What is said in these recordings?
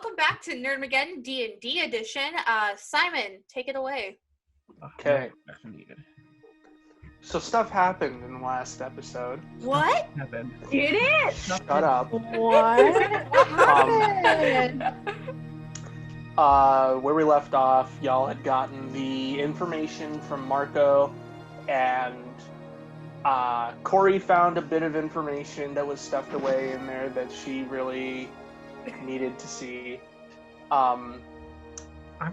welcome back to Nerdmageddon D&D edition. Simon, take it away. Okay. So stuff happened in the last episode. What? Happened. Did it? Shut up. What happened? Where we left off, y'all had gotten the information from Marco, and Corey found a bit of information that was stuffed away in there that she really needed to see. I'm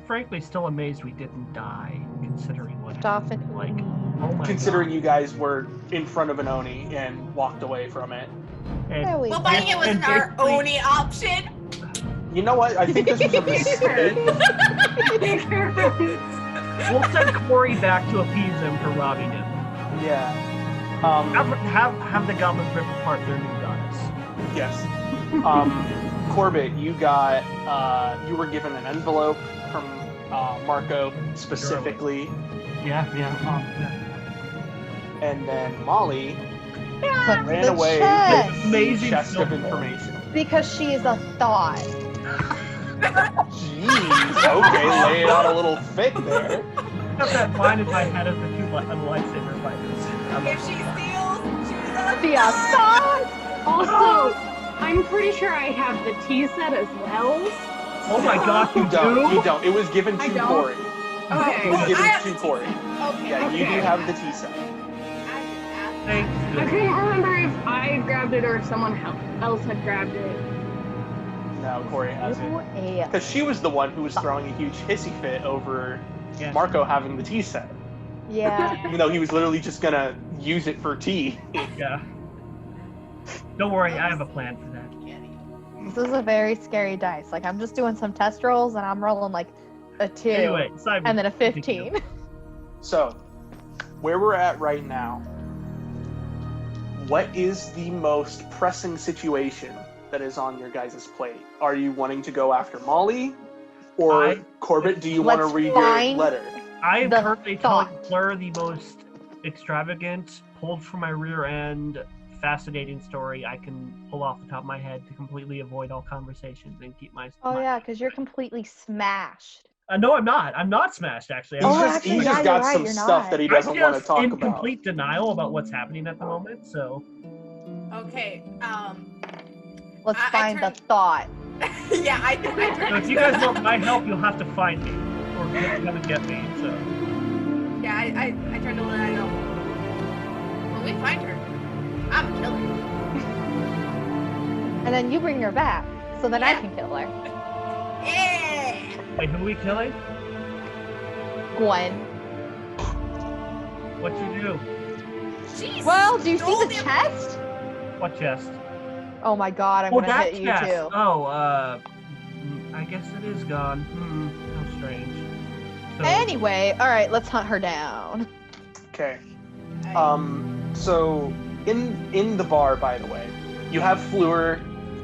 frankly still amazed we didn't die, considering what happened. Like, oh my Considering God. you guys were in front of an Oni and walked away from it. And, Well, fighting it wasn't our only option. You know what? I think this was a mistake. we'll send Corey back to appease him for robbing him. Yeah. Have the goblins rip apart their new goddess. Yes. Corbett, you got you were given an envelope from Marco specifically, Yeah. and then Molly Took ran the away chest. with a Amazing chest of silver. information. Because she is a thought. Jeez. Okay, lay it on a little thick there. I got that line in my head of the two lightsaber fighters. If she steals, she's a Be a thought. Also, I'm pretty sure I have the tea set as well. Oh my gosh, you You don't. It was given I to don't? Corey. Okay. It was given I to Corey. Okay. Yeah, you do Okay. have the tea set. Thank I you. couldn't remember if I grabbed it or if someone else had grabbed it. No, Corey has it. Yeah. Because she was the one who was throwing a huge hissy fit over Yes. Marco having the tea set. Yeah. Even though he was literally just gonna use it for tea. Yeah. Don't worry, I have a plan for that. This is a very scary dice. Like, I'm just doing some test rolls and I'm rolling like a 2 Anyway, Simon. and then a continue. 15. So, where we're at right now, what is the most pressing situation that is on your guys' plate? Are you wanting to go after Molly? Or Corbett, do you want to Let's read your find- letter? I am the currently thought. telling Fleur the most extravagant, pulled from my rear end, fascinating story I can pull off the top of my head to completely avoid all conversations and keep my. Oh yeah, because you're completely smashed. No, I'm not. I'm not smashed, actually. He's Oh, just, actually, he's yeah, just you're got right, some you're stuff not. that he doesn't want to just talk in about. complete denial about what's happening at the moment, so. Okay. Let's I find the turned- thought. Yeah, I So turned. if you guys want my help, you'll have to find me. Or come and get me, so. Yeah, I turned to Lynn and I go, when we find her, I'm a killer. And then you bring her back, so then I Yeah. can kill her. Yeah! Wait, who are we killing? Gwen. What you do? Jeez, Well, do you see stole the chest? What chest? Oh my god, I'm Oh, gonna that hit you chest. too. Oh, I guess it is gone. How strange. So, Anyway, alright, let's hunt her down. Okay. So in the bar, by the way, you have Fleur,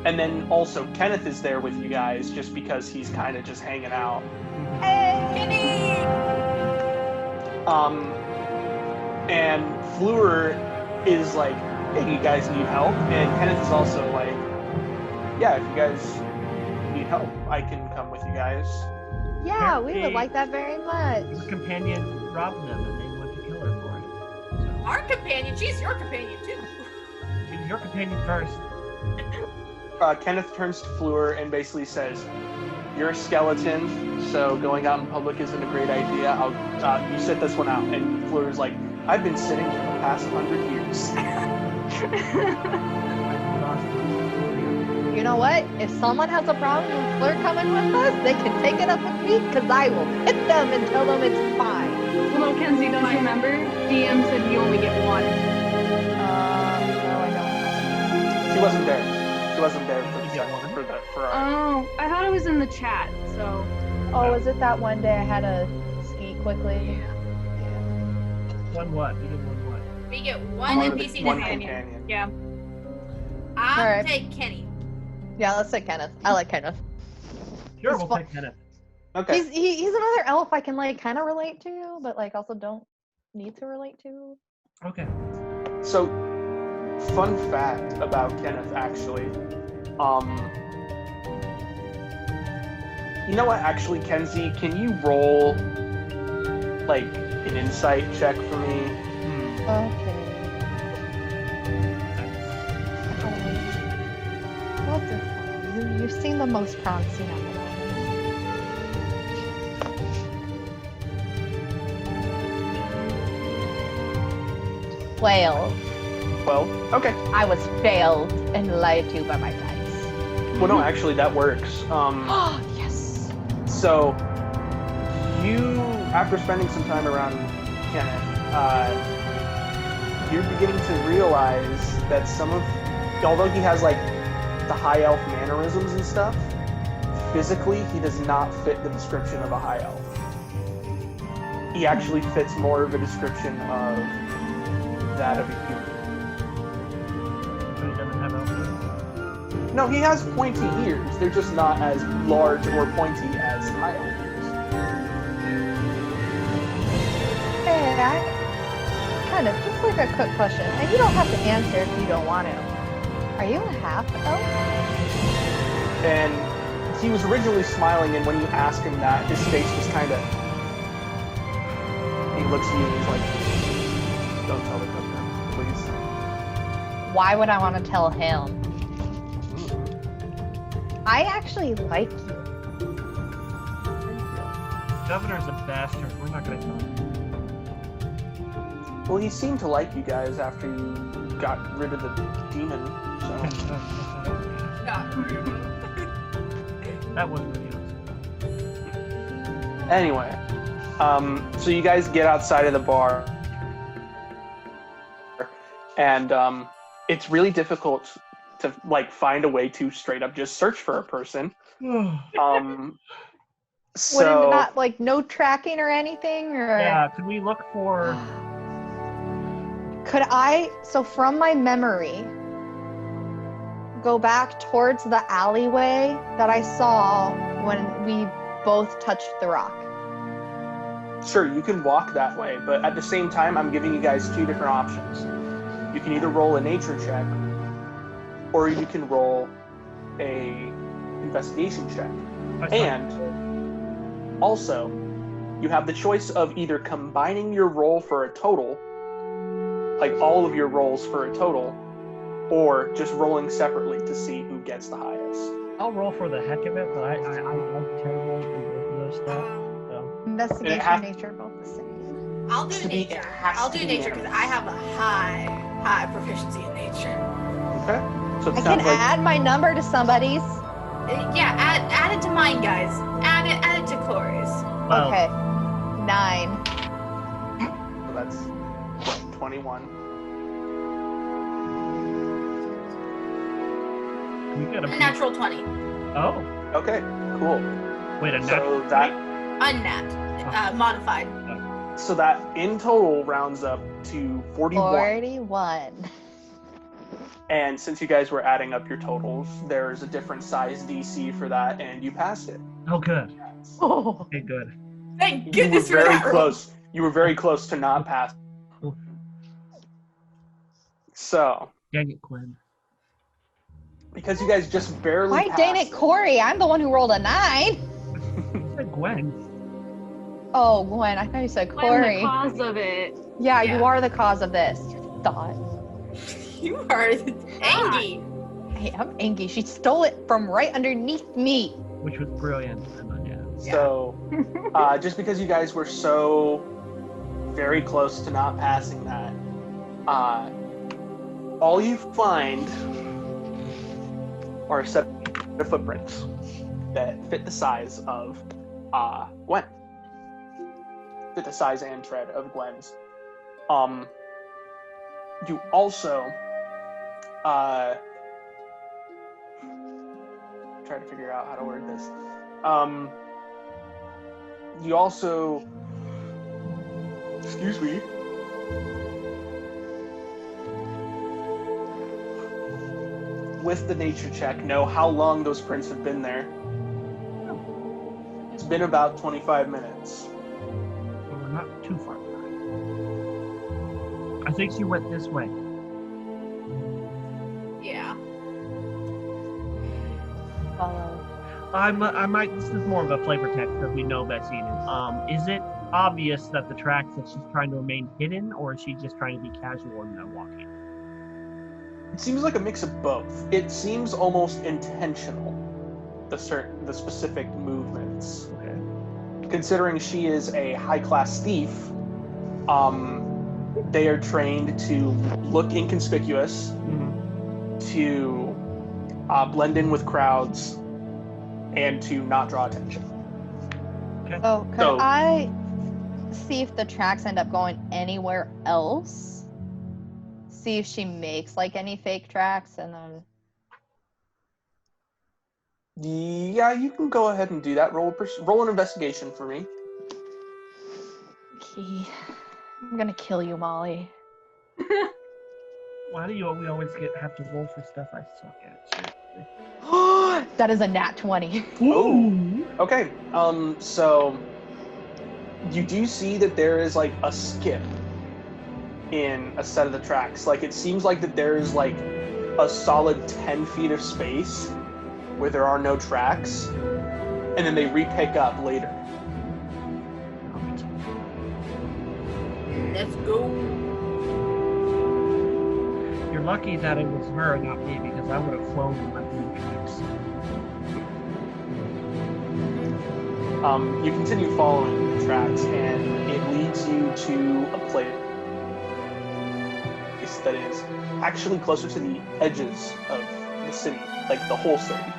and then also Kenneth is there with you guys just because he's kind of just hanging out. Kitty! And Fleur is like, hey, you guys need help? And Kenneth is also like, yeah, if you guys need help, I can come with you guys. Yeah, we Hey. would like that very much. his companion robbed them and they went to kill her for it. So, Our companion, she's your companion too. she was your companion first. Kenneth turns to Fleur and basically says, you're a skeleton, so going out in public isn't a great idea. You sit this one out. And Fleur's like, I've been sitting for the past 100 years. You know what? If someone has a problem with Fleur coming with us, they can take it up with me, because I will hit them and tell them it's fine. Well, no, Kenzie, don't you remember? DM said you only get one. No, I don't. She wasn't there. She wasn't there for the You got second, one? for our. Oh, I thought it was in the chat, so. Oh, was it that one day I had to ski quickly? One what? We did one what? We get one NPC one companion. companion. Yeah. I'll Alright. take Kenny. Yeah, let's say Kenneth. I like Kenneth. Sure, It's we'll fun. take Kenneth. Okay. He's another elf I can like kind of relate to, but like also don't need to relate to. Okay. So, fun fact about Kenneth, actually. You know what? Actually, Kenzie, can you roll like an insight check for me? Okay. What the fuck? You seem the most promising at the moment. 12. 12? Okay. I was failed and lied to by my dice. Well, no, actually, that works. Oh, yes. So, you, after spending some time around Kenneth, you're beginning to realize that although he has, like, the high elf mannerisms and stuff, physically, he does not fit the description of a high elf. He actually fits more of a description of that of a human. So he doesn't have elf ears? No, he has pointy ears. They're just not as large or pointy as high elf ears. Hey, kind of, just like a quick question, and you don't have to answer if you don't want to. Are you a half elf? And he was originally smiling, and when you ask him that, his face was kind of... He looks at you and he's like, don't tell the governor, please. Why would I want to tell him? I actually like you. Governor's a bastard. We're not gonna tell him. Well, he seemed to like you guys after you got rid of the demon, so... That wasn't the Anyway, so you guys get outside of the bar, and it's really difficult to like find a way to straight up just search for a person. So Wouldn't it not, like, no tracking or anything? Or... Yeah, could we look for... Could I, so from my memory, go back towards the alleyway that I saw when we both touched the rock? Sure, you can walk that way, but at the same time, I'm giving you guys two different options. You can either roll a nature check, or you can roll a investigation check. And also, you have the choice of either combining your roll for a total, like all of your rolls for a total, or just rolling separately to see who gets the highest. I'll roll for the heck of it, but I'm terrible in both of those stuff. So. Investigation and nature both the same. I'll do nature. I'll do nature because I have a high proficiency in nature. Okay. So it I sounds can like add my number to somebody's. Yeah, add it to mine, guys. Add it to Chloe's. Well, Okay. 9. so that's 21. we got a A natural 20. Oh, Okay, cool. wait, a natural. So that Unnat. Modified. so that in total rounds up to 41. 41. And since you guys were adding up your totals, there's a different size DC for that, and you passed it. Oh, good. Oh. Okay, good. Thank You were goodness for very that roll. close. You were very close to not pass. So, Dang it, Gwen. because you guys just barely Why passed dang it, Corey? I'm the one who rolled a 9. You said Gwen. Oh, Gwen, I thought you said I'm Corey. the cause of it. Yeah, Yeah. you are the cause of this. You thought. You are angry. Hey, I'm angry. She stole it from right underneath me. Which was brilliant. Yeah. So, just because you guys were so very close to not passing that, all you find are a set of footprints that fit the size of Gwen. Fit the size and tread of Gwen's. You also try to figure out how to word this. You also, excuse me, with the nature check, know how long those prints have been there. It's been about 25 minutes. So we're not too far behind. I think she went this way. Yeah. Follow. I might. This is more of a flavor text because we know Bessie. Is it obvious that the tracks that she's trying to remain hidden, or is she just trying to be casual and walking? It seems like a mix of both. It seems almost intentional. The specific movements. Okay. Considering she is a high-class thief, they are trained to look inconspicuous, to blend in with crowds, and to not draw attention. Okay. Oh, could I see if the tracks end up going anywhere else? See if she makes like any fake tracks and then. Yeah, you can go ahead and do that. Roll an investigation for me. Okay. I'm gonna kill you, Molly. Why do we always have to roll for stuff I suck at? Seriously. That is a nat 20. Oh. Okay. So you do see that there is like a skip in a set of the tracks. Like it seems like that there is like a solid 10 feet of space where there are no tracks, and then they re-pick up later. Let's go. You're lucky that it was her and not me, because I would have flown in my blue tracks. You continue following the tracks, and it leads you to a place that is actually closer to the edges of the city, like the whole city.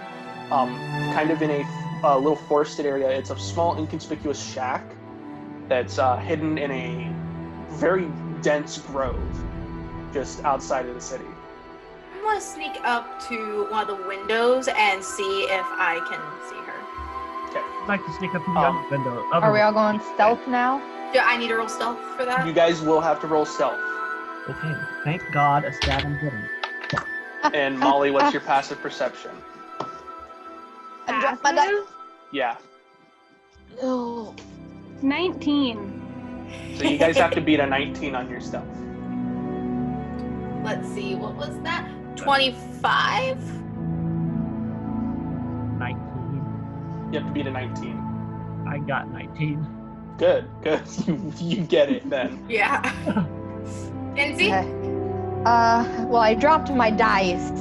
Kind of in a little forested area. It's a small, inconspicuous shack that's hidden in a very dense grove just outside of the city. I want to sneak up to one of the windows and see if I can see her. Okay. I'd like to sneak up to the other window. Are we all going stealth now? Do I need to roll stealth for that? You guys will have to roll stealth. Okay. Thank God a stab and hit him. And Molly, what's your passive perception? I dropped my die. Yeah. Oh. 19. So you guys have to beat a 19 on your stealth. Let's see, what was that? 25? 19. You have to beat a 19. I got 19. Good. You get it then. Yeah. Kenzie? Okay. Well, I dropped my dice.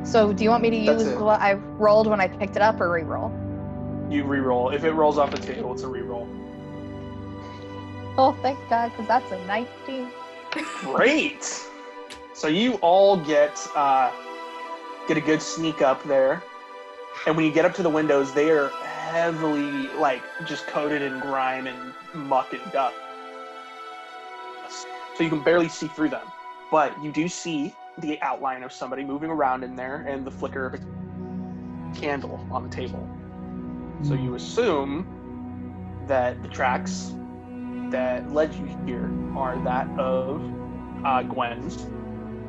So do you want me to That's use it. what I rolled when I picked it up or re-roll? You re-roll. If it rolls off the table, it's a re-roll. Oh, thank God, because that's a 19. Great. So you all get a good sneak up there, and when you get up to the windows, they are heavily just coated in grime and muck and dust. So you can barely see through them, but you do see the outline of somebody moving around in there and the flicker of a candle on the table. So you assume that the tracks that led you here are that of Gwen's,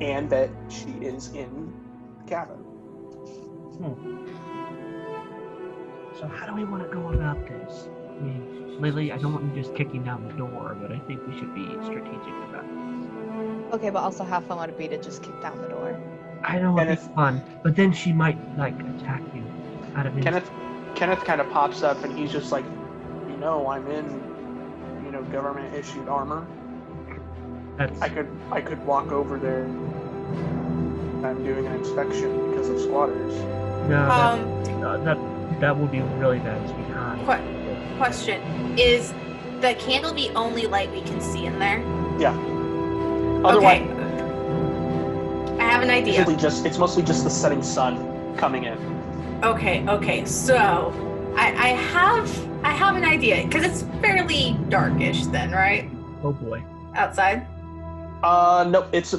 and that she is in the cabin. So how do we want to go about this? I mean, Lily, I don't want you just kicking down the door, but I think we should be strategic about this. Okay, but also how fun would it be to just kick down the door? I know it's fun, but then she might attack you out of Kenneth kind of pops up, and he's just like, I'm in, government issued armor. I could walk over there. I'm doing an inspection because of squatters. No, that would be really bad, sweetheart. Question: is the candle the only light we can see in there? Yeah. Otherwise, Okay. I have an idea. It's mostly just the setting sun coming in. Okay. So I have an idea because it's fairly darkish then, right? Oh boy. Outside. No, it's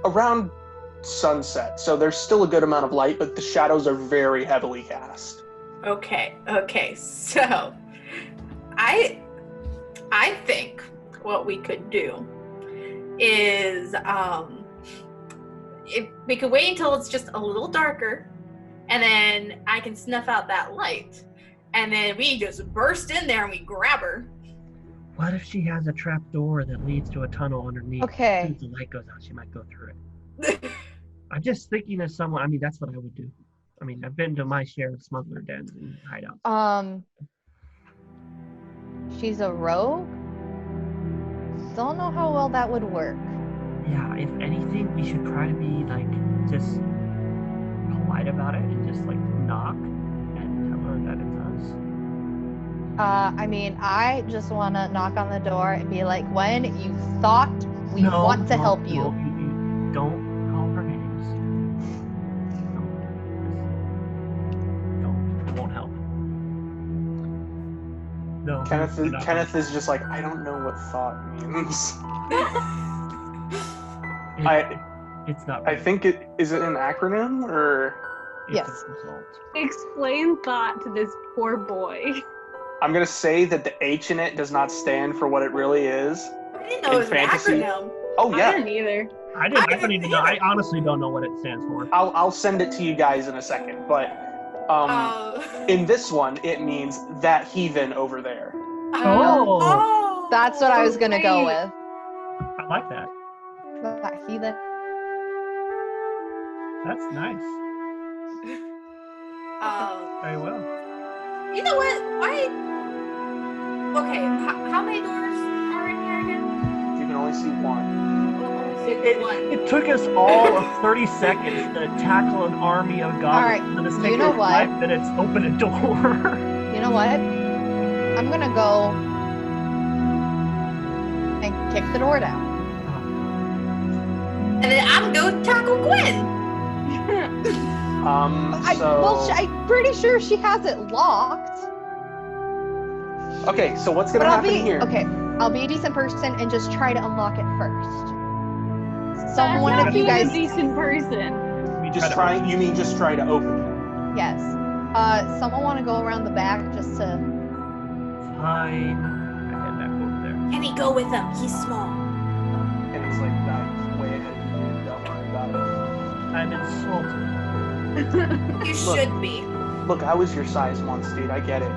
around sunset, so there's still a good amount of light, but the shadows are very heavily cast. Okay. So I think what we could do is if we could wait until it's just a little darker, and then I can snuff out that light, and then we just burst in there and we grab her. What if she has a trap door that leads to a tunnel underneath? Okay. As soon as the light goes out, she might go through it. I'm just thinking of someone. I mean, that's what I would do. I mean, I've been to my share of smuggler dens and hideouts. She's a rogue? Don't know how well that would work. Yeah, if anything, we should try to be like just polite about it and just like knock and tell her that it's us. I mean, I just want to knock on the door and be like, Gwen, you thought we want to help you. No, you don't call her names. Don't. It won't help. No. Kenneth is just like, I don't know what thought means. It's not. I think is it an acronym or? Yes. Explain thought to this poor boy. I'm gonna say that the H in it does not stand for what it really is. I didn't know it was fantasy. an acronym. Oh yeah. I didn't either. I don't even know. I honestly don't know what it stands for. I'll send it to you guys in a second, but in this one it means that heathen over there. Oh. That's what I was gonna go with. I like that. That heathen. That's nice. Very well. You know what? Okay, how many doors are in here again? You can only see one. It took us all of 30 seconds to tackle an army of goblins. Alright, And it's you taken know us what? 5 minutes to open a door. You know what? I'm gonna go and kick the door down. And then I'm going to tackle Gwen. I'm pretty sure she has it locked. Okay, so what's gonna happen here? Okay, I'll be a decent person and just try to unlock it first. Someone That's of you not being guys, a decent person. You mean just try to open it? yes. Someone want to go around the back just to. Fine. I head back over there. Can he go with him? He's small. And he's like, that's way ahead of you. Don't worry about I'm insulted. You should be. it. Look, I was your size once, dude. I get it.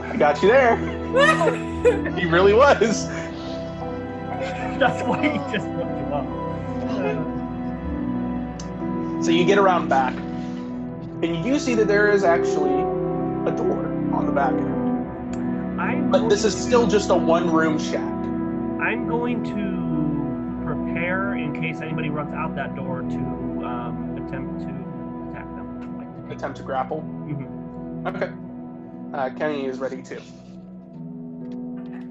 I got you there. He really was. That's why he just looked him up. So you get around back, and you see that there is actually a door on the back end. But this is still just a one-room shack. I'm going to prepare in case anybody runs out that door to attempt to attack them. Attempt to grapple? Mm-hmm. Okay. Kenny is ready too.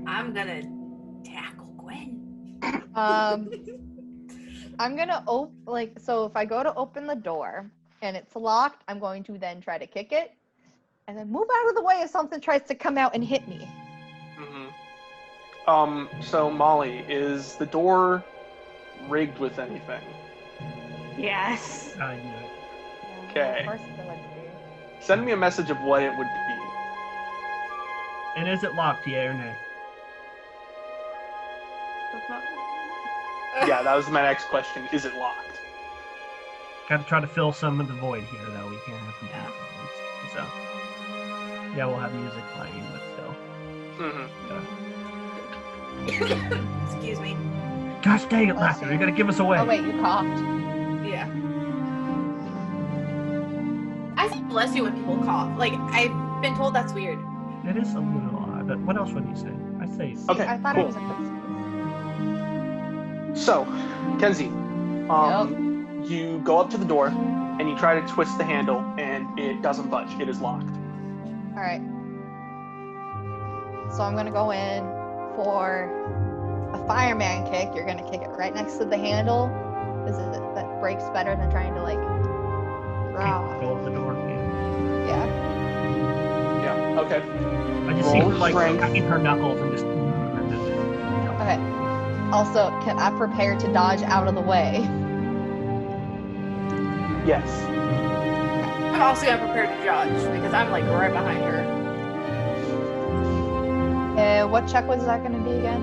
I'm gonna tackle Gwen. I'm gonna so if I go to open the door and it's locked, I'm going to then try to kick it and then move out of the way if something tries to come out and hit me. Mm-hmm. So Molly, is the door rigged with anything? Yes. I knew it. Okay. Of course it would be. Send me a message of what it would be. And is it locked, yay or nay? Yeah, that was my next question. Is it locked? Got to try to fill some of the void here, though. We can't have complete silence. So, yeah, we'll have music playing, but still. Mm-hmm. Excuse me. Gosh dang it, Lassie, you're gonna give us away. Oh wait, you coughed. Yeah. I say bless you when people cough. Like, I've been told that's weird. It is a little odd, but what else would you say? I say. Okay, I thought cool. it was a Christmas. So, Kenzie, you go up to the door and you try to twist the handle and it doesn't budge. It is locked. All right. So I'm gonna go in for a fireman kick. You're gonna kick it right next to the handle. That breaks better than trying to Go up the door. Yeah. Yeah. Okay. I just see her cracking her knuckles and just. Okay. Also, can I prepare to dodge out of the way? Yes. I'm also gonna prepare to dodge because I'm like right behind her. What check was that gonna be again?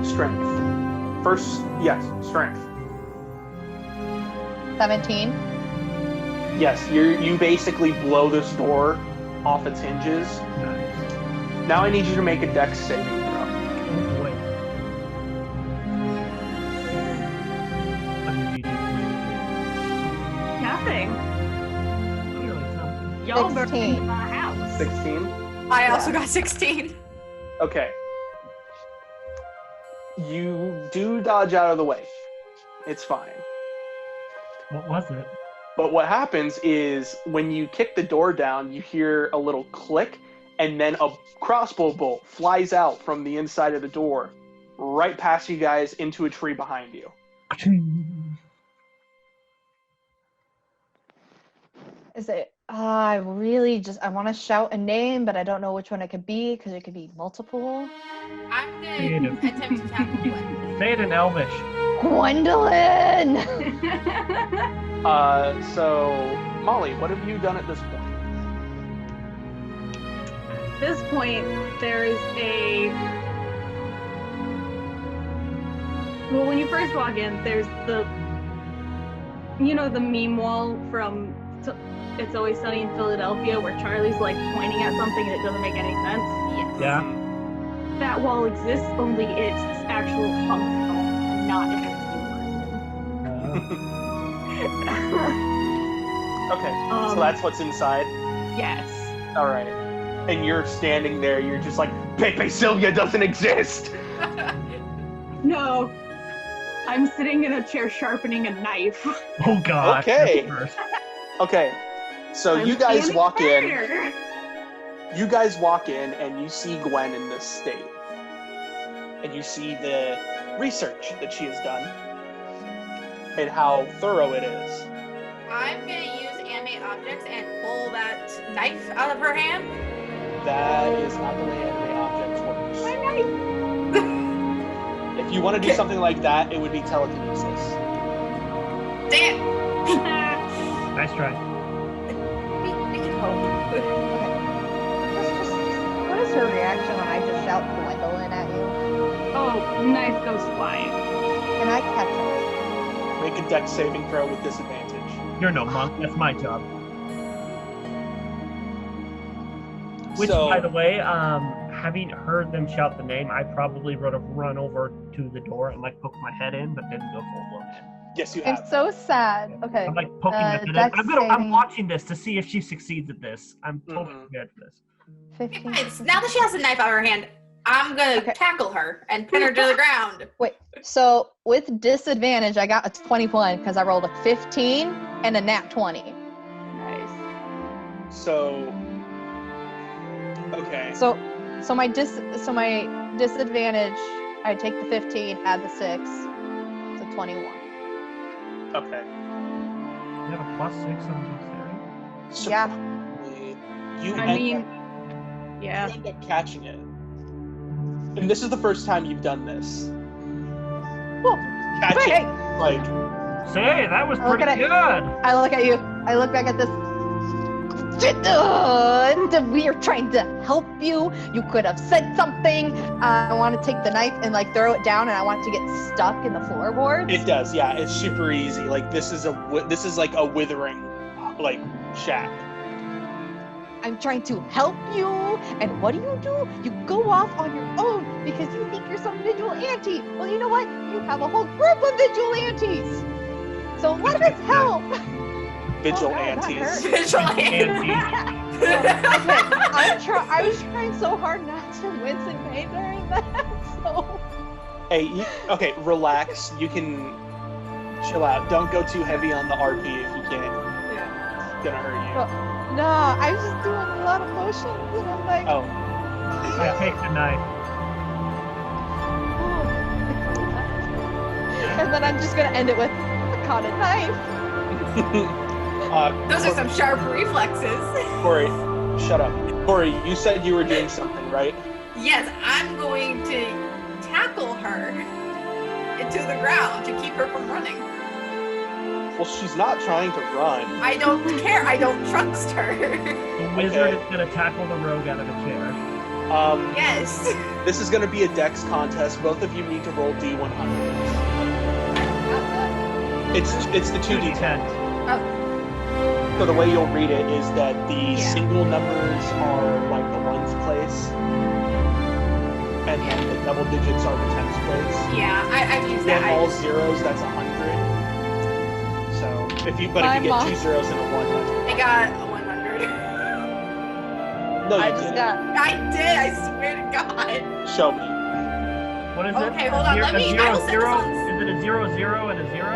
Strength. First, yes, strength. 17. Yes, you basically blow this door off its hinges. Now I need you to make a dex saving throw. Y'all burst 16. into the house. 16? I also got 16. Okay. You do dodge out of the way. It's fine. What was it? But what happens is when you kick the door down, you hear a little click, and then a crossbow bolt flies out from the inside of the door, right past you guys into a tree behind you. Is it? I want to shout a name, but I don't know which one it could be because it could be multiple. I'm gonna Creative. attempt to tackle Gwen. Say it in Elvish. Gwendolyn! So, Molly, what have you done at this point? At this point, there is well, when you first walk in, there's the meme wall from It's Always Sunny in Philadelphia where Charlie's like pointing at something and it doesn't make any sense. Yes. Yeah. That wall exists, only it's actual functional and not an Okay, so that's what's inside. Yes. All right. And you're standing there, you're just like, Pepe Sylvia doesn't exist! No. I'm sitting in a chair sharpening a knife. Oh god. Okay. That's worse. Okay, so I'm you guys standing walk in. there. You guys walk in and you see Gwen in this state. And you see the research that she has done and how thorough it is. I'm gonna use animate objects and pull that knife out of her hand. That is not the way anime objects works. My knife. If you want to do something like that, it would be telekinesis. Damn. Nice try. We can hope. What is her reaction when I just shout Gwendolyn at you? Oh, knife goes flying. Can I catch it? Make a dex saving throw with disadvantage. You're no monk. That's my job. Which, So- by the way, having heard them shout the name, I probably would have run over to the door and like poked my head in, but didn't go full blown in. Yes, you I'm have. so sad. Okay. I'm like poking my head in. dex I'm saving. watching this to see if she succeeds at this. I'm totally Mhm. prepared for this. 15. Guys, now that she has a knife out of her hand, I'm gonna Okay. tackle her and pin her to the ground. Wait, so with disadvantage, I got a 21 because I rolled a 15 and a nat 20. Nice. So, okay. So my disadvantage, I take the 15, add the 6, so 21. Okay. You have a +6 on dexterity? So Yeah. You I mean, yeah. end up catching it. And this is the first time you've done this. Whoa. Catching, Hey. like, Say, that was Look pretty at it. good. I look at you. I look back at this. We are trying to help you. You could have said something. I want to take the knife and like throw it down, and I want it to get stuck in the floorboards. it does, yeah. It's super easy. Like, this is like a withering, like, shack. I'm trying to help you, and what do? You go off on your own because you think you're some vigilante. Well, you know what? You have a whole group of vigilantes. So let us help. Vigilantes. Vigilante. I was trying so hard not to wince in pain during that. So Hey, okay, relax. You can chill out. Don't go too heavy on the RP if you can't. It's gonna hurt you. no, I was just doing a lot of motions, and I'm like, Oh, I take the knife. and then I'm just gonna end it with, I caught a knife. Those are some sharp reflexes. Corey, shut up. Corey, you said you were doing something, right? Yes, I'm going to tackle her into the ground to keep her from running. Well, she's not trying to run. I don't care. I don't trust her. The wizard is gonna tackle the rogue out of a chair. Yes. This is gonna be a dex contest. Both of you need to roll D100s. It's the 2d10. Oh, So the way you'll read it is that the single numbers are like the ones place, and then the double digits are the tens place. yeah, I've used And that. all zeros, that's 100. So if you get My two mom- zeros and a one, that's I got a 100. No, you I just didn't. got. I did. I swear to God. Show me. What is it? Okay, hold on, Zero- let me- A I zero, will send zero? this on- Is it a 0, 0, and a 0?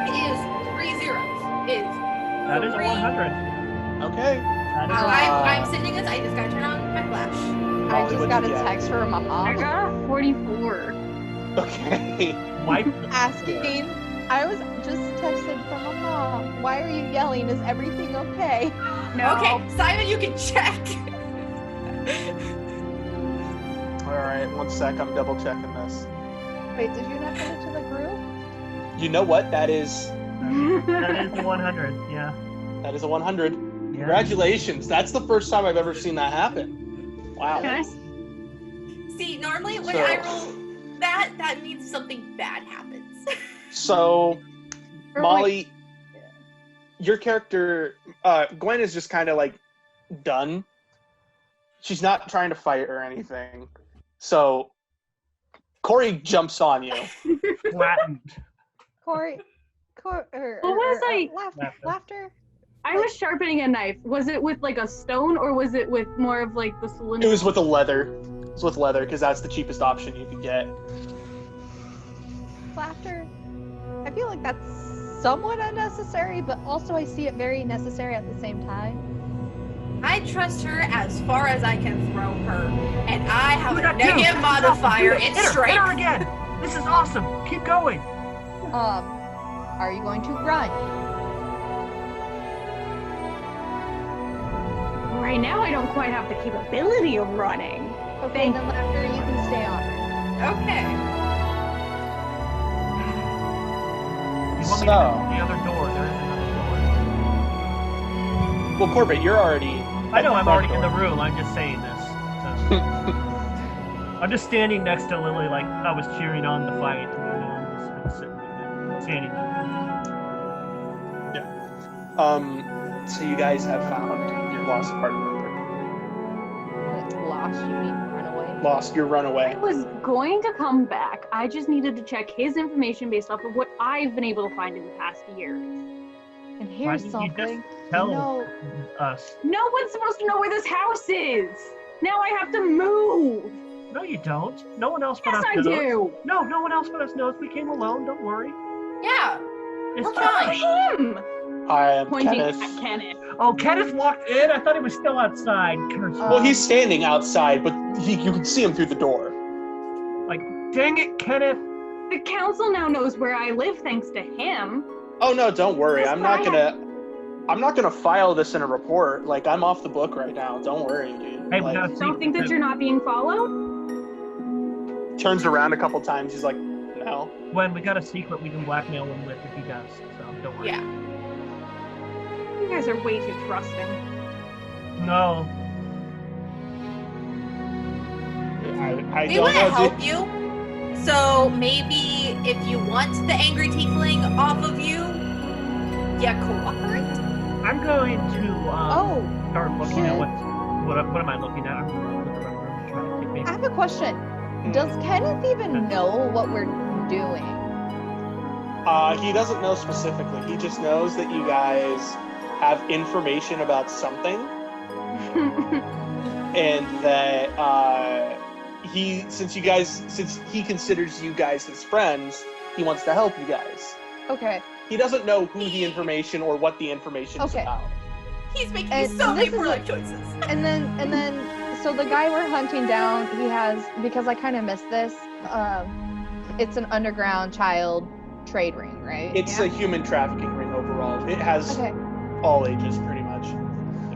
It is 3 zeros. It is. That is a 3. 100. Okay. That is a I'm sending this. I just gotta turn on my flash. I Molly, just what'd got a you get? text from my I mom got a 44. Okay. wipe. asking. I was just texted from my mom. Why are you yelling? Is everything okay? No. Okay, Simon, you can check. All right, 1 sec. I'm double checking this. Wait, did you not put it to the group? You know what? That is That is a 100. Yeah. a 100. Yeah. Congratulations. That's the first time I've ever seen that happen. Wow. Can I See, normally when So- I roll that means something bad happens. So, Or Molly, your character, Gwen, is just kind of like done. She's not trying to fight or anything. So, Corey jumps on you. Flattened. Corey, What was I- laughter? I was sharpening a knife. Was it with like a stone or was it with more of like the It cylinder? was with a leather. It was with leather because that's the cheapest option you could get. Laughter. I feel like that's somewhat unnecessary, but also I see it very necessary at the same time. I trust her as far as I can throw her, and I have Do a that too. negative This is awesome. modifier. Do it. It's Hit her strength. again. This is awesome. Keep going. Are you going to run? Right now, I don't quite have the capability of running. Okay, then laughter, you can stay on her. Okay. You want me to So- go to the other door? There is another Well, Corbett, you're already. door. I know. at I'm front already in the door. room. I'm just saying this. So. I'm just standing next to Lily, like I was cheering on the fight. You know, I'm just standing there. So you guys have found your lost party member. Lost, you mean run away? Lost your runaway. I was going to come back. I just needed to check his information based off of what I've been able to find in the past year. And Why here's didn't you just something. tell No, us? No one's supposed to know where this house is. Now I have to move. No, you don't. No one else but Yes, us I knows. do. No, no one else but us knows. We came alone. Don't worry. Yeah. It's We're just- fine. Him. I am Pointing Kenneth. at Kenneth. Oh, Kenneth walked in. I thought he was still outside. Curse. Well, he's standing outside, but you can see him through the door. Like, dang it, Kenneth. The council now knows where I live thanks to him. Oh no, don't worry. That's I'm not bad. gonna file this in a report. Like, I'm off the book right now. Don't worry, dude. Hey, we Like, gotta see. Don't think that you're not being followed? turns around a couple times. He's like, no. When we got a secret we can blackmail him with if he does. So don't worry. Yeah. You guys are way too trusting. No. I We don't want to know. help you. So maybe if you want the angry tiefling off of you, yeah, cooperate. I'm going to oh, start looking at shit. what am I looking at? I'm going to look around the room and try to pick I have a question. Does Kenneth even know what we're doing? He doesn't know specifically. He just knows that you guys have information about something, and that since he considers you guys his friends, he wants to help you guys. Okay. He doesn't know who the information or what the information is Okay. about. He's making And so many this is poor a- life choices. And then, so the guy we're hunting down, he has, because I kind of missed this, it's an underground child trade ring, right? It's a human trafficking ring overall. It has Okay. all ages, pretty much.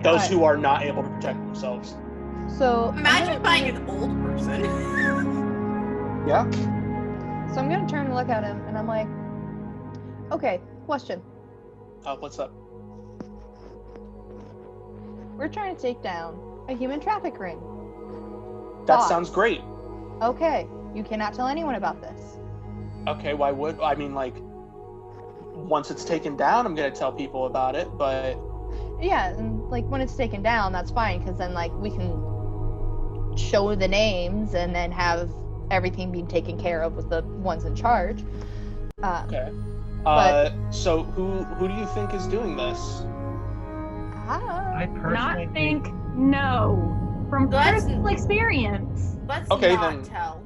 Those Alright. who are not able to protect themselves. So Imagine buying an old person. Yeah. So I'm gonna turn and look at him, and I'm like, okay, question. What's up? We're trying to take down a human traffic ring. That Thoughts? sounds great. Okay, you cannot tell anyone about this. Okay, why would I mean, like, once it's taken down, I'm gonna tell people about it, but Yeah, and like when it's taken down, that's fine, because then like we can show the names and then have everything being taken care of with the ones in charge. okay. But- So who do you think is doing this? I Ah, personally Not think No. From Let's- personal experience. Let's Okay, not then. tell.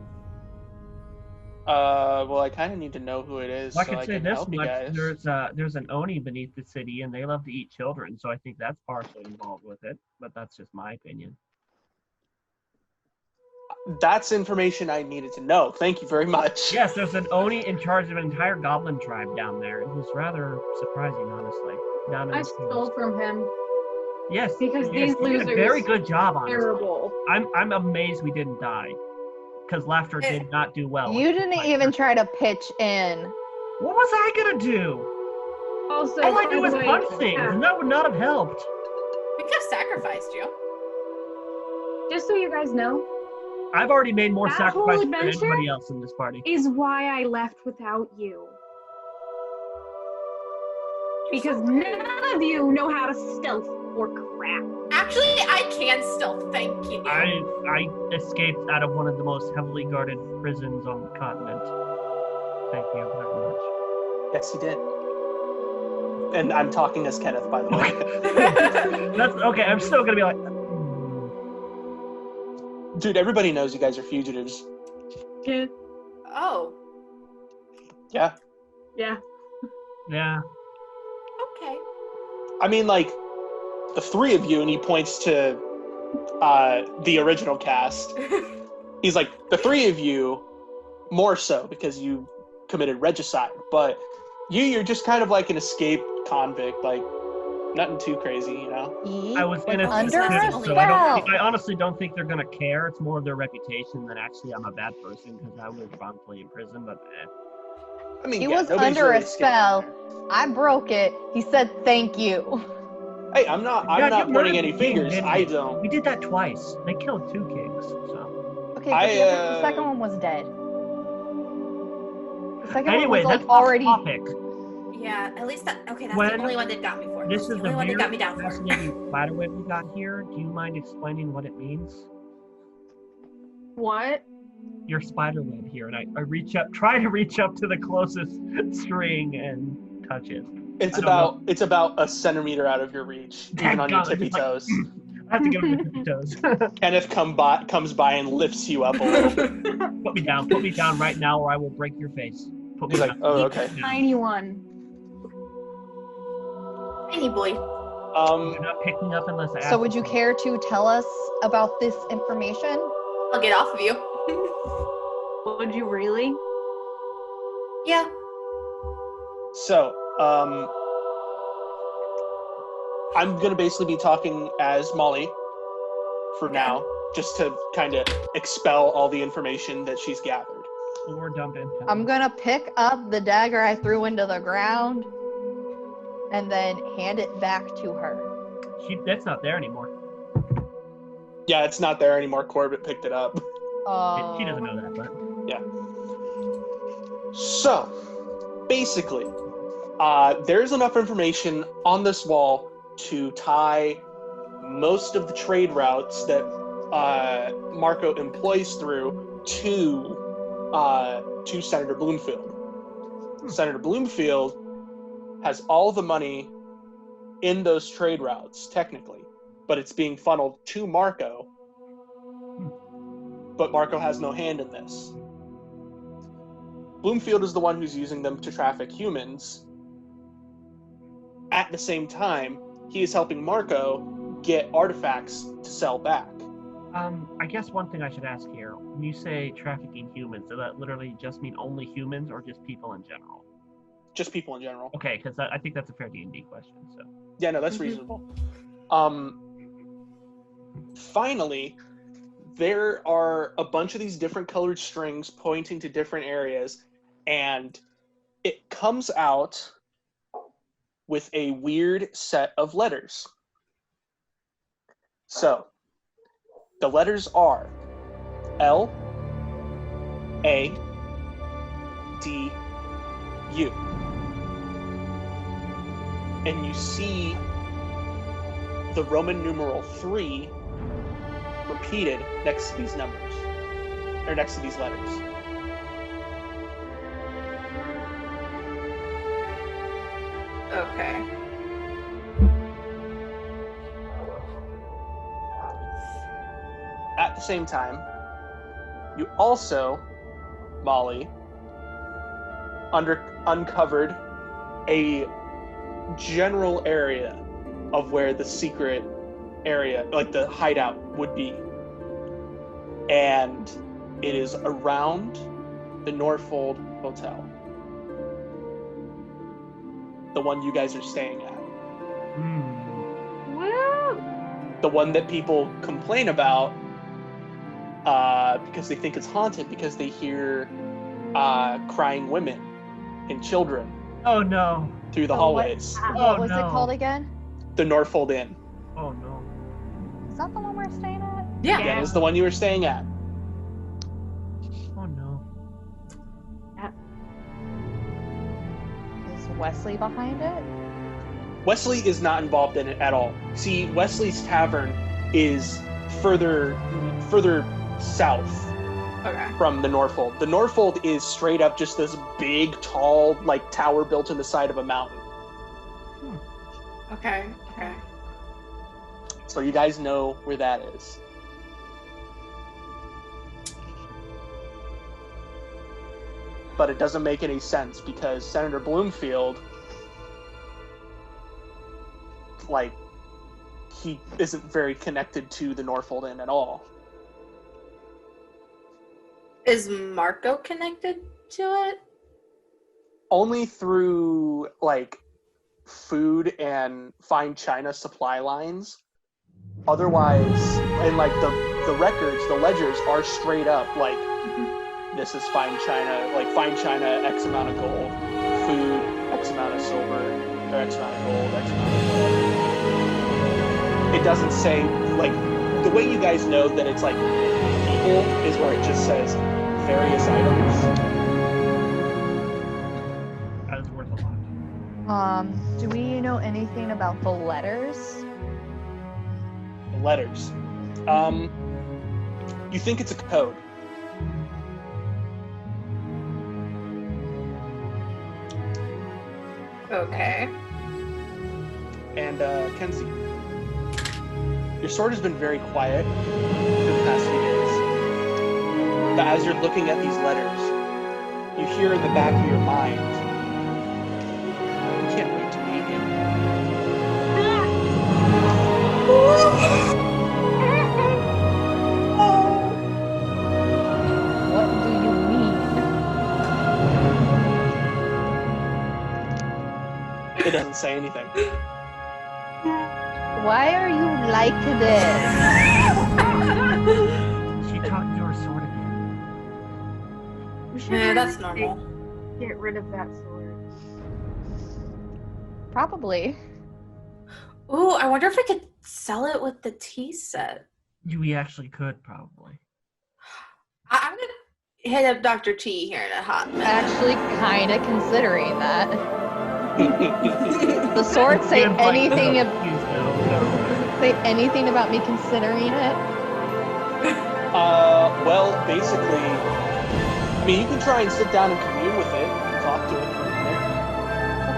Well, I kind of need to know who it is Well, I so can I say can this help you much: guys. there's an oni beneath the city, and they love to eat children. So I think that's partially involved with it. But that's just my opinion. That's information I needed to know. Thank you very much. Yes, there's an oni in charge of an entire goblin tribe down there. It was rather surprising, honestly. Down in I the stole from him. Yes, because yes, these you did a very losers good job, honestly. Terrible. I'm amazed we didn't die, because Laughter did not do well. You didn't even try to pitch in. What was I gonna do? Also, All I by do the is way, punch things, and that would not have helped. We could have sacrificed you. just so you guys know, I've already made more That whole sacrifices than adventure? anybody else in this party. is why I left without you. Because none of you know how to stealth or crap. Actually, I can still thank you. I escaped out of one of the most heavily guarded prisons on the continent. Thank you very much. Yes, you did. And I'm talking as Kenneth, by the way. That's okay. I'm still gonna be like, Dude, everybody knows you guys are fugitives. Yeah. Oh, Yeah. Yeah. yeah. okay. I mean, like, the three of you, and he points to the original cast. He's like, the three of you, more so, because you committed regicide. But you're just kind of like an escaped convict, like, nothing too crazy, you know? I was innocent under too, a so I spell. honestly don't think they're gonna care. It's more of their reputation than actually I'm a bad person because I was wrongfully in prison. But I mean, He yeah, was nobody's under really a scared spell. there. I broke it. He said thank you. Hey, I'm not Yeah, you pointing murdered any the king, fingers. didn't I you? don't. we did that twice. They killed 2 kings. So Okay, but the second one was dead. The second anyway, one was that's like already. off topic. Yeah, at least that. Okay, that's When- the only one that got me for it. This That's is the the only one that got me weird, down for it. fascinating spider web we got here. Do you mind explaining what it means? What? Your spider web here, and I reach up, try to reach up to the closest string and touch it. It's I don't about a centimeter out of your reach, even on your Dadgum, tippy just like- toes. I have to get on my tippy toes. Kenneth comes by and lifts you up a little. Put me down right now, or I will break your face. Put me He's like, down. oh, okay. Tiny one. Tiny boy. Do not pick me up unless I ask. So would you for it. care to tell us about this information? I'll get off of you. Would you really? Yeah. So, I'm gonna basically be talking as Molly for now, just to kind of expel all the information that she's gathered. Or dump in? I'm gonna pick up the dagger I threw into the ground and then hand it back to her. That's not there anymore. Yeah, it's not there anymore. Corbett picked it up. She doesn't know that, but So, basically, there's enough information on this wall to tie most of the trade routes that Marco employs through to Senator Bloomfield. Senator Bloomfield has all the money in those trade routes, technically, but it's being funneled to Marco. But Marco has no hand in this. Bloomfield is the one who's using them to traffic humans. At the same time, he is helping Marco get artifacts to sell back. I guess one thing I should ask here: when you say trafficking humans, does that literally just mean only humans, or just people in general? Just people in general. Okay, because I think that's a fair D&D question. So Yeah, no, that's reasonable. Finally, there are a bunch of these different colored strings pointing to different areas, and it comes out with a weird set of letters. So, the letters are L, A, D, U. And you see the Roman numeral 3 repeated next to these numbers, or next to these letters. Okay. the same time, you also, Molly, uncovered a general area of where the secret area, like the hideout, would be. And it is around the Norfold Hotel. The one you guys are staying at. Woo! The one that people complain about because they think it's haunted, because they hear crying women and children Oh no. through the hallways. What was no. it called again? The Norfold Inn. Oh no. Is that the one we're staying at? Yeah. That is the one you were staying at. Oh no. Is Wesley behind it? Wesley is not involved in it at all. See, Wesley's Tavern is further south Okay. from the Norfold. The Norfold is straight up just this big, tall, like tower built in the side of a mountain. Okay. So you guys know where that is. But it doesn't make any sense because Senator Bloomfield, like, he isn't very connected to the Norfold Inn at all. Is Marco connected to it? Only through, like, food and fine china supply lines. Otherwise, and like the records, the ledgers are straight up like, this is fine china, like fine china, X amount of gold, food, X amount of silver, or X amount of gold, X amount of whatever. It doesn't say, like, the way you guys know that it's like people is where it just says various items. That is worth a lot. Do we know anything about the letters? The letters. You think it's a code. Okay. And Kenzie, your sword has been very quiet for the past few days. But as you're looking at these letters, you hear in the back of your mind, I can't wait to meet him. What do you mean? It doesn't say anything. Why are you like this? She talked to her sword again. We should Yeah, really that's normal. get rid of that sword. Probably. Ooh, I wonder if I could sell it with the tea set. We actually could probably. I'm gonna hit up Dr. T here in a hot minute. Actually, kind of considering that. The sword say Damn, like, anything no, ab- please, no. say anything about me considering it? Well, basically, I mean, you can try and sit down and commune with it, and talk to it for a minute.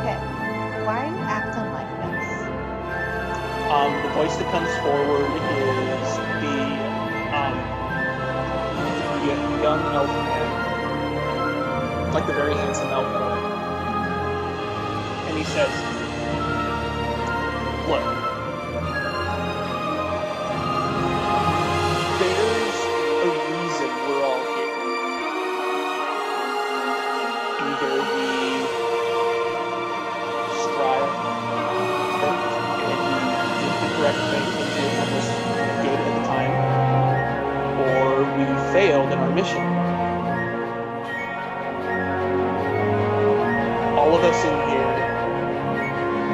Okay. Why are you acting like this? The voice that comes forward is the young elf man, like the very handsome elf boy, and he says, "Look, there's a reason we're all here. Either we strive and did the correct thing and did what was good at the time, or we failed in our mission. All of us in here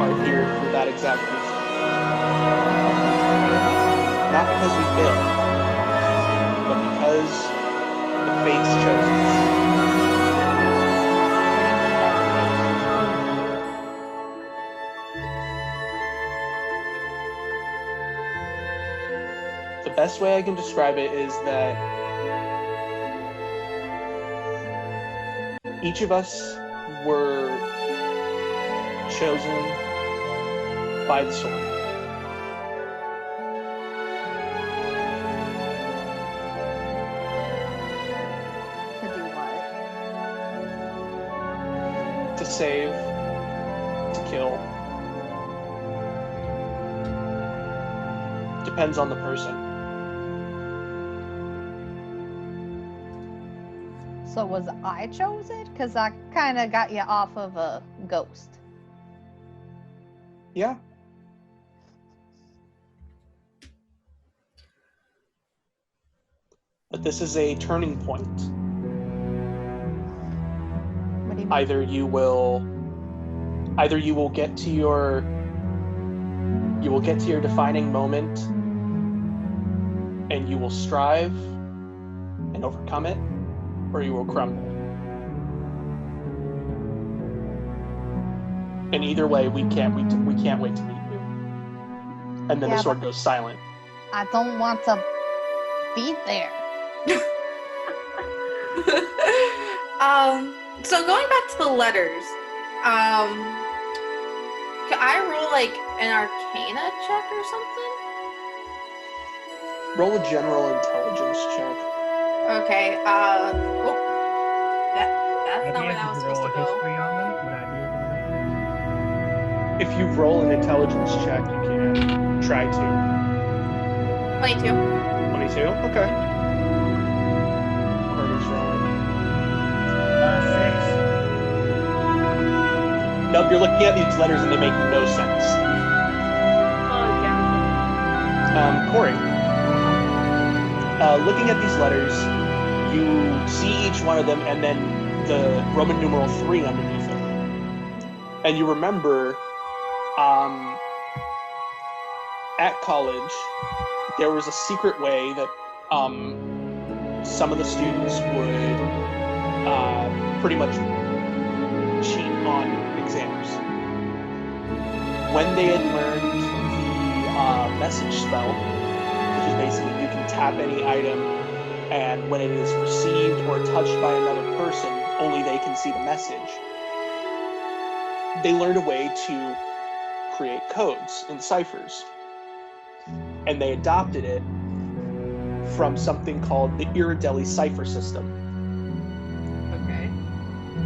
are here for that exact reason. Not because we failed, but because the fates chose us." The best way I can describe it is that each of us were chosen by the sword. save to kill. Depends on the person. So was I chosen? Because I kind of got you off of a ghost. Yeah. But this is a turning point. What do you mean? Either you will get to your defining moment and you will strive and overcome it, or you will crumble. And either way, we can't wait to meet you. And then the sword goes silent. I don't want to be there. So going back to the letters, could I roll like an Arcana check or something? Roll a general intelligence check. Okay. That's not where that was supposed to go. History on them? Would I be able to? If you roll an intelligence check, you can try to. 22. 22? Okay. Whoever's rolling. 6. Nope, you're looking at these letters and they make no sense. Oh, yeah. Corey, looking at these letters, you see each one of them and then the Roman numeral 3 underneath it. And you remember, at college, there was a secret way that some of the students would pretty much cheat on exams. When they had learned the message spell, which is basically you can tap any item, and when it is received or touched by another person, only they can see the message. They learned a way to create codes and ciphers. And they adopted it from something called the Ireth cipher system. Okay.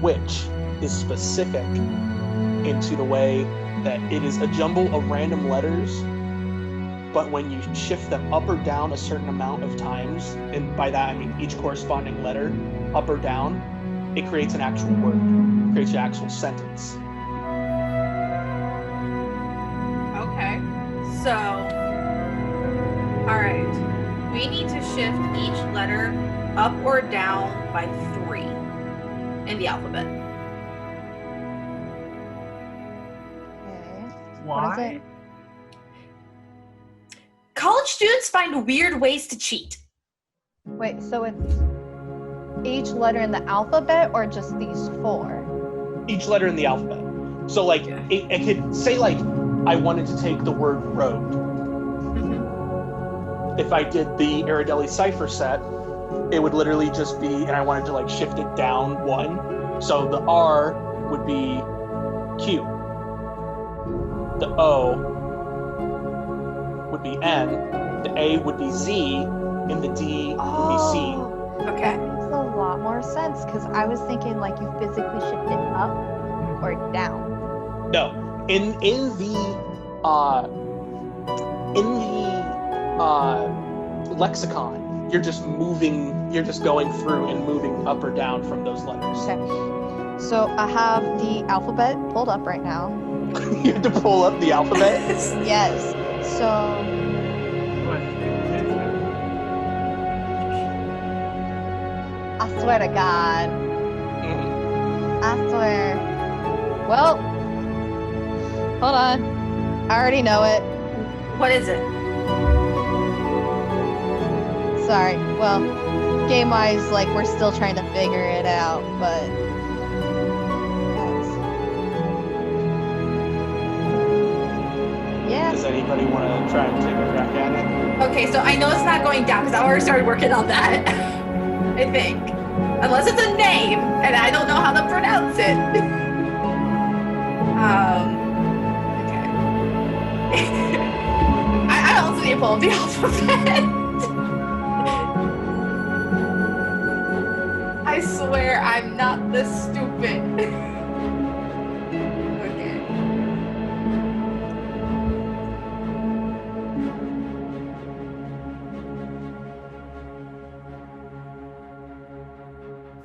Which is specific into the way that it is a jumble of random letters, but when you shift them up or down a certain amount of times, and by that I mean each corresponding letter, up or down, it creates an actual word, it creates an actual sentence. Okay. So, alright. We need to shift each letter up or down by 3 in the alphabet. Okay. Why? What is it? College students find weird ways to cheat. Wait, so it's each letter in the alphabet or just these 4? Each letter in the alphabet. So like, it could say like, I wanted to take the word road. If I did the Ireth cipher set, it would literally just be, and I wanted to like shift it down 1. So the R would be Q. The O would be N. The A would be Z. And the D would be C. Okay. That makes a lot more sense because I was thinking like you physically shift it up or down. No, in the lexicon, you're just going through and moving up or down from those letters. Okay. So I have the alphabet pulled up right now. You have to pull up the alphabet? Yes. So I swear to God. I swear. Well, hold on. I already know it. What is it? Sorry. Well, game-wise, like, we're still trying to figure it out, but... Yeah. Does anybody want to try and take a crack at it? Okay, so I know it's not going down because I already started working on that. I think. Unless it's a name, and I don't know how to pronounce it. Okay. I also need to pull up the alphabet. I swear I'm not this stupid.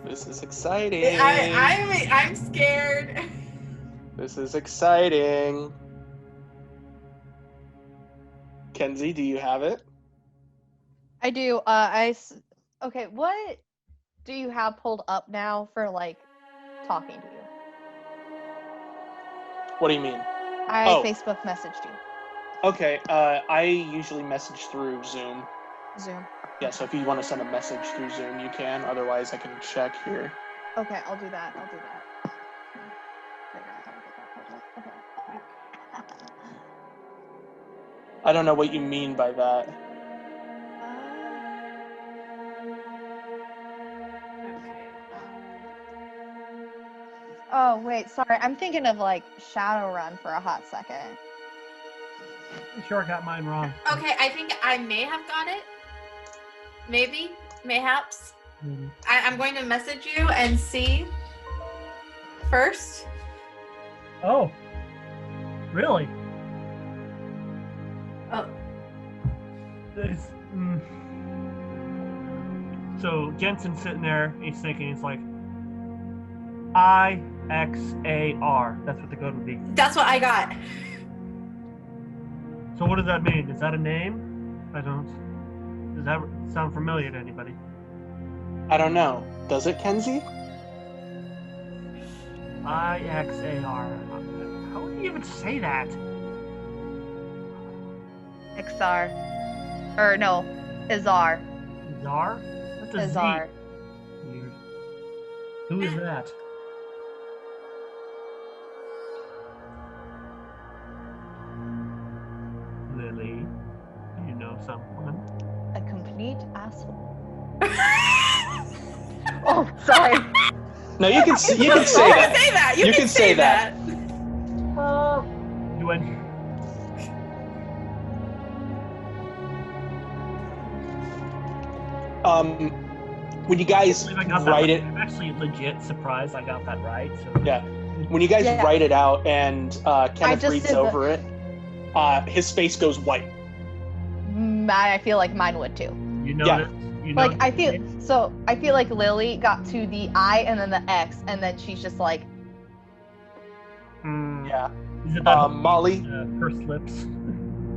This is exciting. I'm scared. This is exciting. Kenzie, do you have it? I do. Okay, what do you have pulled up now for like talking to you? What do you mean? I Oh. Facebook messaged you. Okay, I usually message through Zoom. Zoom. Yeah, so if you want to send a message through Zoom, you can. Otherwise, I can check here. Okay, I'll do that. Figure out how to get that pulled up. Okay. I don't know what you mean by that. Oh, wait, sorry. I'm thinking of like Shadowrun for a hot second. I'm sure I got mine wrong. Okay, I think I may have got it. Maybe, mayhaps. Maybe. I'm going to message you and see first. Oh, really? Oh. So Jensen's sitting there, he's thinking, he's like, IXAR. That's what the code would be. That's what I got. So what does that mean? Is that a name? Does that sound familiar to anybody? I don't know. Does it, Kenzie? IXAR. How would you even say that? XR. Or no, Izar. Zar? That's a Izar. Z. Weird. Who is that? Lily, do you know someone? A complete asshole. Oh, sorry. No, you can say that. Say that. You can say that. Gwen. When you guys I got that write right. it, I'm actually legit surprised I got that right. So. yeah. When you guys write it out and Kenneth just reads did over it, his face goes white. I feel like mine would too. You know Yeah. this? You know Like I feel like Lily got to the I and then the X, and then she's just like, Yeah. Is it that Molly. pursed lips?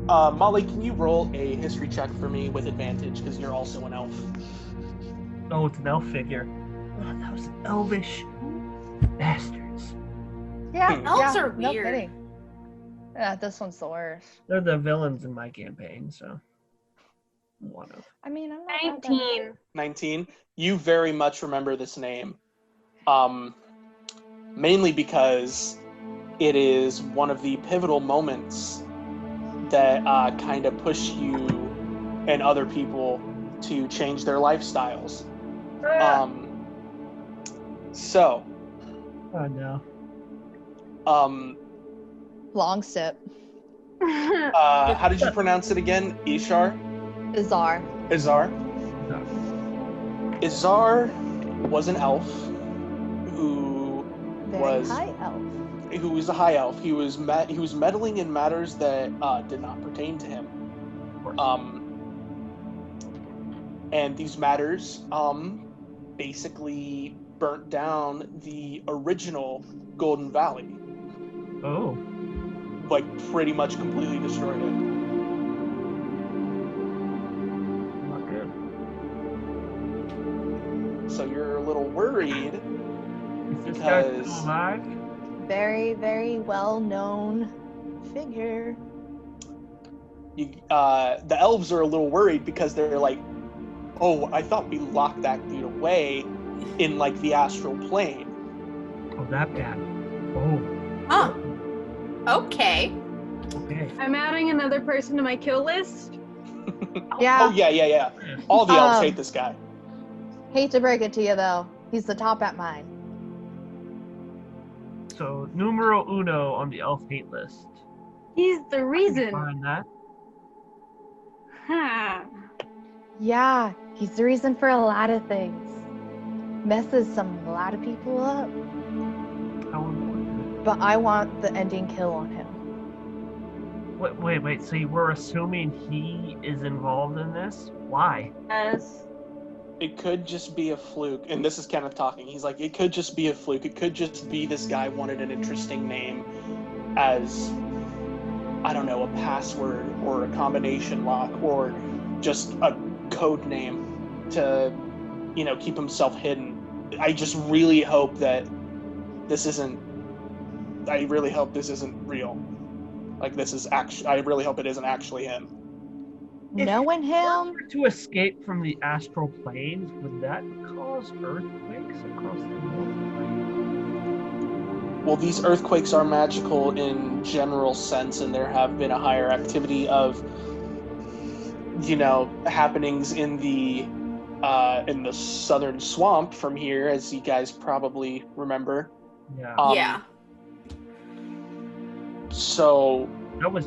Molly, can you roll a history check for me with advantage because you're also an elf? Oh, it's an elf figure. Oh, those elvish bastards. yeah, Elves yeah, are no weird. kidding. Yeah, this one's the worst. They're the villains in my campaign, so one of. I mean, I'm not 19. 19. You very much remember this name. Mainly because it is one of the pivotal moments that kind of push you and other people to change their lifestyles. So, Oh no. Long sip. how did you pronounce it again? Ishar? Izar. Izar? No. Izar was an elf who Very high elf. who was a high elf. He was meddling in matters that did not pertain to him. And these matters basically burnt down the original Golden Valley. Oh. Like pretty much completely destroyed it. Not good. So you're a little worried Is this guy still because alive? Very, very well-known figure. the elves are a little worried because they're like, oh, I thought we locked that dude away in like the astral plane. Oh, that bad. Oh. Oh. Okay. Okay. I'm adding another person to my kill list. Yeah. Oh yeah. All the elves hate this guy. Hate to break it to you, though. He's the top at mine. So numero uno on the elf hate list. He's the reason. Find that. Huh. Yeah, he's the reason for a lot of things. Messes a lot of people up. How important? But I want the ending kill on him. Wait. So you were assuming he is involved in this? Why? Yes. it could just be a fluke. And this is Kenneth talking. He's like, it could just be a fluke. It could just be this guy wanted an interesting name as, I don't know, a password or a combination lock or just a code name to, keep himself hidden. I just really hope that I really hope this isn't real. Like, I really hope it isn't actually him. Knowing him, To escape from the astral planes, would that cause earthquakes across the world? Well, these earthquakes are magical in general sense, and there have been a higher activity of, happenings in the southern swamp from here, as you guys probably remember. Yeah. Yeah. So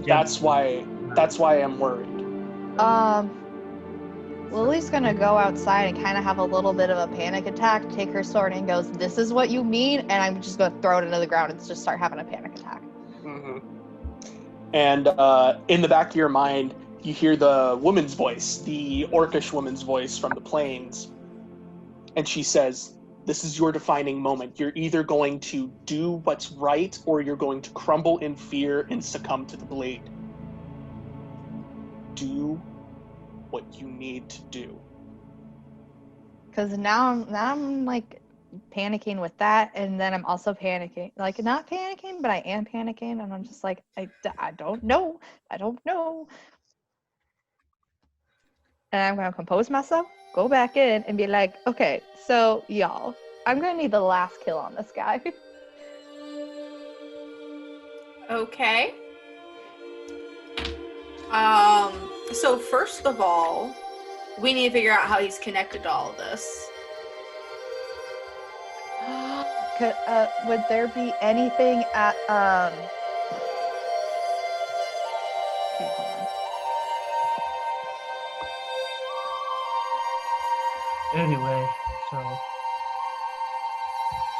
that's why I'm worried. Lily's gonna go outside and kind of have a little bit of a panic attack, take her sword and goes, "This is what you mean," and I'm just gonna throw it into the ground and just start having a panic attack. Mm-hmm. And in the back of your mind, you hear the woman's voice, the orcish woman's voice from the plains, and she says, "This is your defining moment. You're either going to do what's right, or you're going to crumble in fear and succumb to the blade. Do what you need to do." Because now I'm like panicking with that, and then I'm also panicking, like not panicking, but I am panicking, and I'm just like, I don't know. And I'm gonna compose myself, go back in, and be like, okay, so y'all, I'm gonna need the last kill on this guy. Okay. So first of all, we need to figure out how he's connected to all of this. Would there be anything at Okay, hold on. Anyway,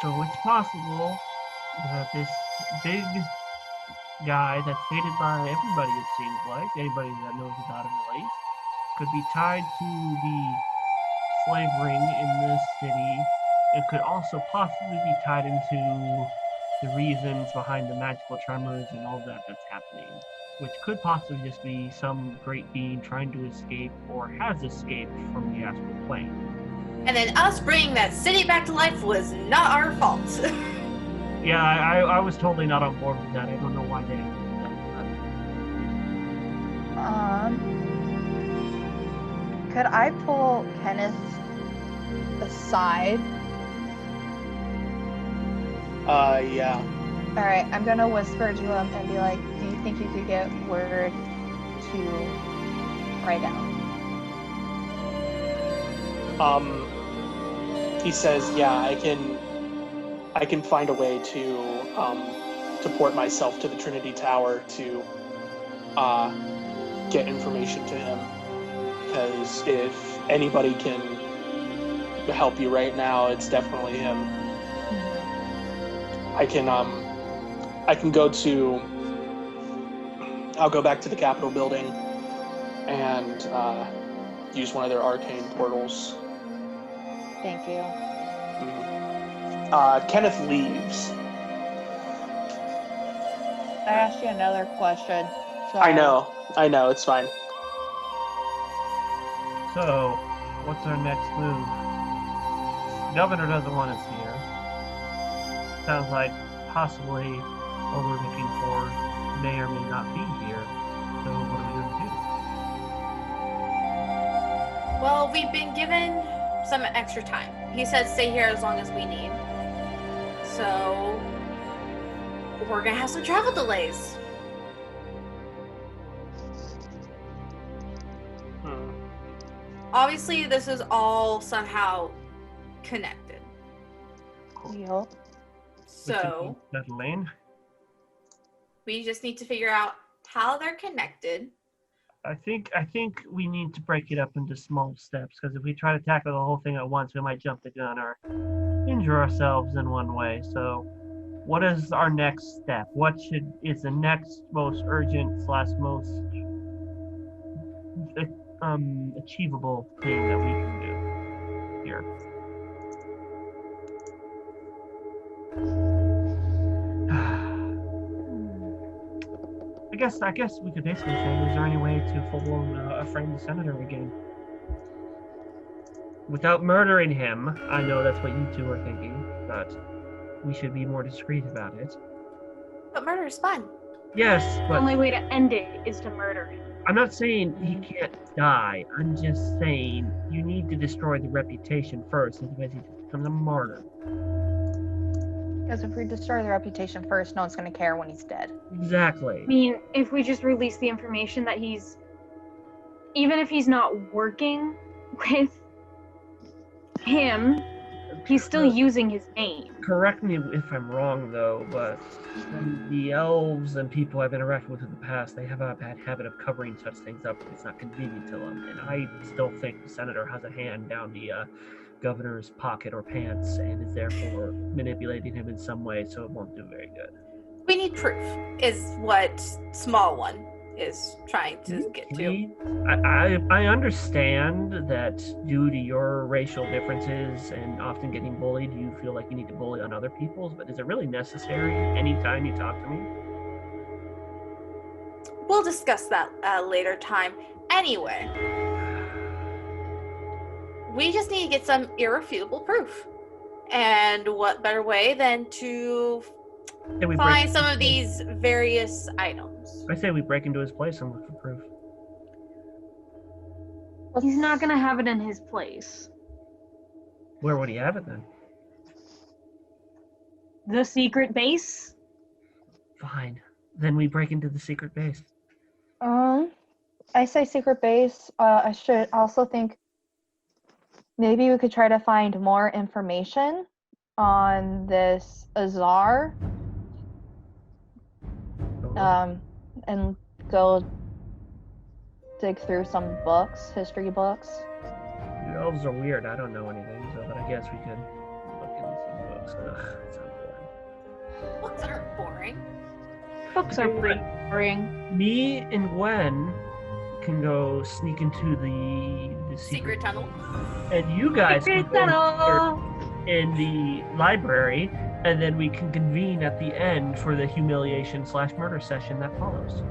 so it's possible that this big guy that's hated by everybody, it seems like, anybody that knows about him at least, could be tied to the slave ring in this city. It could also possibly be tied into the reasons behind the magical tremors and all that that's happening, which could possibly just be some great being trying to escape or has escaped from the astral plane. And then us bringing that city back to life was not our fault. Yeah, I was totally not on board with that. I don't know why they did that. Could I pull Kenneth aside? Yeah. All right, I'm gonna whisper to him and be like, "Do you think you could get word to right now?" He says, "Yeah, I can find a way to port myself to the Trinity Tower to get information to him, because if anybody can help you right now, it's definitely him. I'll go back to the Capitol building and use one of their arcane portals." Thank you. Kenneth leaves. I asked you another question. I know, it's fine. So, what's our next move? Governor doesn't want us here. Sounds like possibly what we're looking for may or may not be here. So what are we going to do? Well, we've been given some extra time. He said stay here as long as we need. So we're gonna have some travel delays. Obviously, this is all somehow connected. Yep. So That lane? we just need to figure out how they're connected. I think we need to break it up into small steps, because if we try to tackle the whole thing at once, we might jump the gun or injure ourselves in one way. So, what is our next step? What is the next most urgent / most achievable thing that we can do? here. I guess we could basically say, is there any way to full-blown frame the senator again? Without murdering him, I know that's what you two are thinking, but we should be more discreet about it. But murder is fun. Yes, The but only way to end it is to murder him. I'm not saying he can't die. I'm just saying you need to destroy the reputation first, otherwise he becomes a martyr. Because if we destroy the reputation first, no one's going to care when he's dead. Exactly. I mean, if we just release the information that he's, even if he's not working with him, he's still using his name. Correct me if I'm wrong, though, but the elves and people I've interacted with in the past, they have a bad habit of covering such things up if it's not convenient to them. And I still think the senator has a hand down the governor's pocket or pants and is therefore manipulating him in some way, so it won't do very good. We need proof, is what Small One is trying to get to. I understand that due to your racial differences and often getting bullied, you feel like you need to bully on other people's, but is it really necessary anytime you talk to me? We'll discuss that at a later time. Anyway, we just need to get some irrefutable proof. And what better way than to find some of these various items? I say we break into his place and look for proof. He's not gonna have it in his place. Where would he have it then? The secret base? Fine. Then we break into the secret base. I say secret base. I should also think maybe we could try to find more information on this Azar. And go dig through some books, history books. The elves are weird. I don't know anything, so but I guess we could look into some books. Ugh, it sounds boring. Books aren't boring. Books are pretty boring. Me and Gwen can go sneak into the Secret tunnel. and you guys can Secret go tunnel! in the library, and then we can convene at the end for the humiliation/murder session that follows.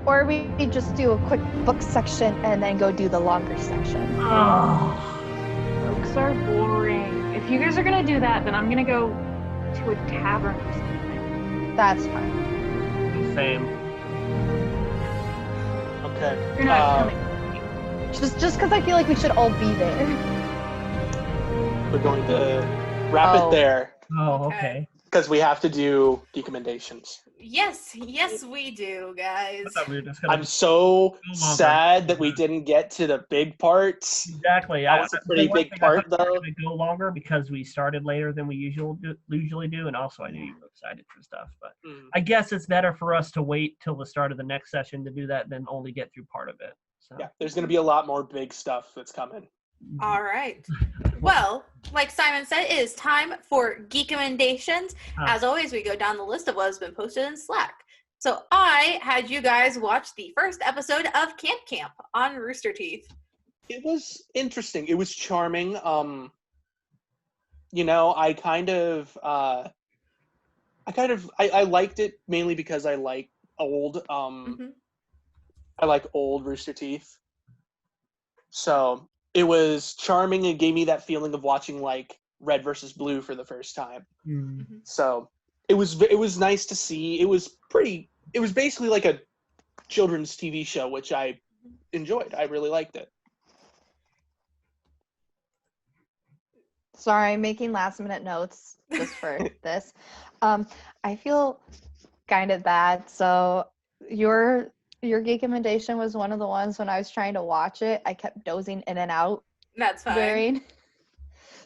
Or we could just do a quick book section and then go do the longer section. Books are boring. If you guys are gonna do that, then I'm gonna go to a tavern or something. That's fine. Same. Okay. You're not coming. Just because I feel like we should all be there. We're going to wrap it there Oh, Okay. okay. because we have to do recommendations. Yes, we do, guys. I thought we were just gonna I'm so longer. sad that we didn't get to the big parts. Exactly. That was a pretty the one big thing I part, thought we were though. gonna go longer because we started later than we usually do, and also I knew you were excited for stuff. But I guess it's better for us to wait till the start of the next session to do that than only get through part of it. So. Yeah, there's going to be a lot more big stuff that's coming. All right. Well, like Simon said, it is time for Geek Commendations. As always, we go down the list of what has been posted in Slack. So I had you guys watch the first episode of Camp on Rooster Teeth. It was interesting. It was charming. I liked it mainly because I like old I like old Rooster Teeth. So it was charming and gave me that feeling of watching like Red versus Blue for the first time. Mm-hmm. So it was nice to see. It was basically like a children's TV show, which I enjoyed. I really liked it. Sorry, I'm making last minute notes just for this. I feel kind of bad. So your geek commendation was one of the ones when I was trying to watch it, I kept dozing in and out. That's fine.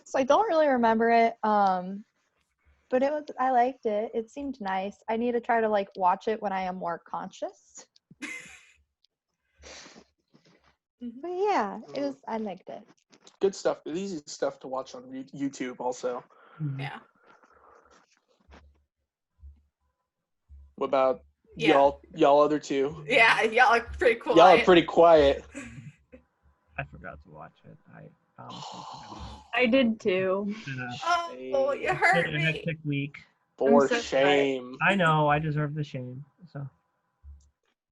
So I don't really remember it. But I liked it. It seemed nice. I need to try to like watch it when I am more conscious. But yeah, I liked it. Good stuff. It's easy stuff to watch on YouTube also. Yeah. What about y'all other two? Yeah, y'all are pretty quiet. Y'all are pretty quiet. I forgot. forgot to watch it. I honestly forgot. I did too. It's been Oh, you hurt a me. hectic week. For so shame. I know, I deserve the shame. So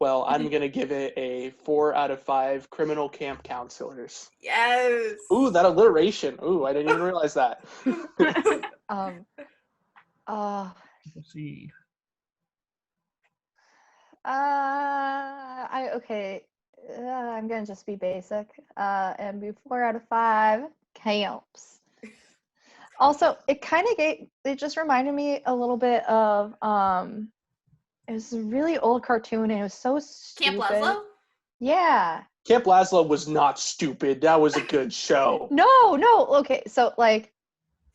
Well, I'm gonna give it a 4 out of 5 criminal camp counselors. Yes. Ooh, that alliteration. Ooh, I didn't even realize that. we'll see. I'm gonna just be basic and be 4 out of 5 camps. Also, it just reminded me a little bit of it was a really old cartoon and it was so stupid. Camp Laszlo? Yeah. Camp Laszlo was not stupid. That was a good show. No, okay, so like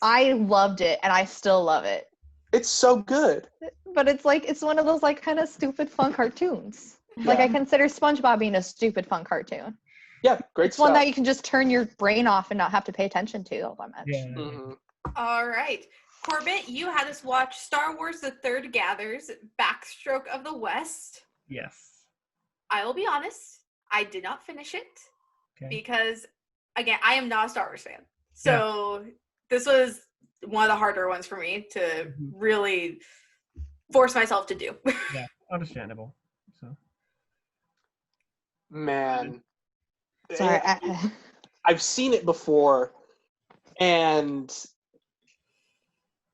I loved it and I still love it. It's so good. But it's one of those like kind of stupid fun cartoons. Like Yeah. I consider SpongeBob being a stupid fun cartoon. Yeah, great It's stuff. one that you can just turn your brain off and not have to pay attention to all that much. Yeah. Mhm. All right. Corbett, you had us watch Star Wars The Third Gathers, Backstroke of the West. Yes. I will be honest, I did not finish it Okay. because, again, I am not a Star Wars fan. So this was one of the harder ones for me to really force myself to do. Yeah, understandable. So Man. Sorry. I've seen it before, and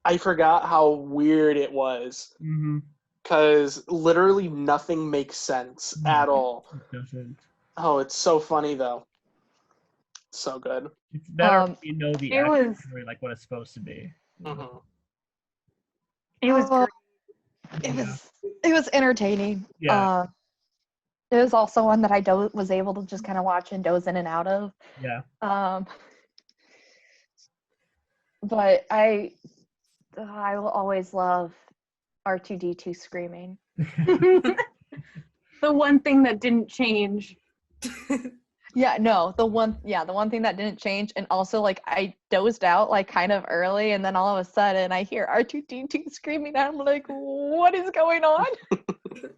I forgot how weird it was. Because literally nothing makes sense at all. It doesn't. Oh, it's so funny, though. So good. It's better if you know the it actual was- story, like what it's supposed to be. Mhm. It was great. It was entertaining. Yeah. It was also one that I was able to just kind of watch and doze in and out of. Yeah. But I will always love R2-D2 screaming. The one thing that didn't change. The one thing that didn't change, and also like I dozed out like kind of early, and then all of a sudden I hear R2-D2 screaming, and I'm like, what is going on?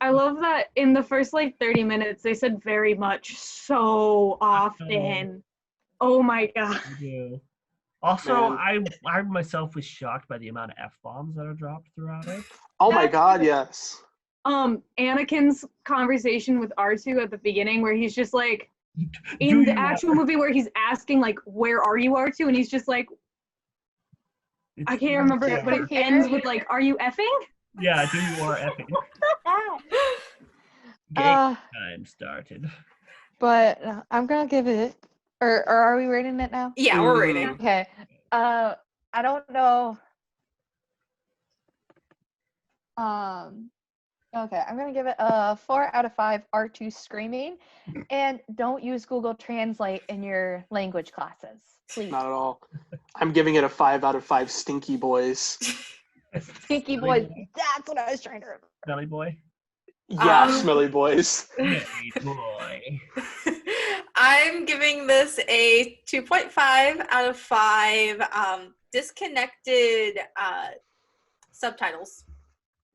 I love that in the first like 30 minutes they said very much so often. Oh my god. I do. Also, Man. I myself was shocked by the amount of F-bombs that are dropped throughout it. Oh my god, yes. Anakin's conversation with R2 at the beginning where he's just like, in Do the you actual want- movie where he's asking like, where are you, R2? And he's just like, It's I can't remember yeah. but it ends with like, are you effing? Yeah, do you are epic. Game time started. But I'm gonna give it, or are we rating it now? Yeah, we're rating. Okay. I don't know. Okay, I'm gonna give it a 4 out of 5 R2 screaming, and don't use Google Translate in your language classes, please. Not at all. I'm giving it a 5 out of 5 stinky boys. Stinky boys. That's what I was trying to remember. Smelly boy. Yeah, smelly boys. Smelly boy. I'm giving this a 2.5 out of 5 disconnected subtitles.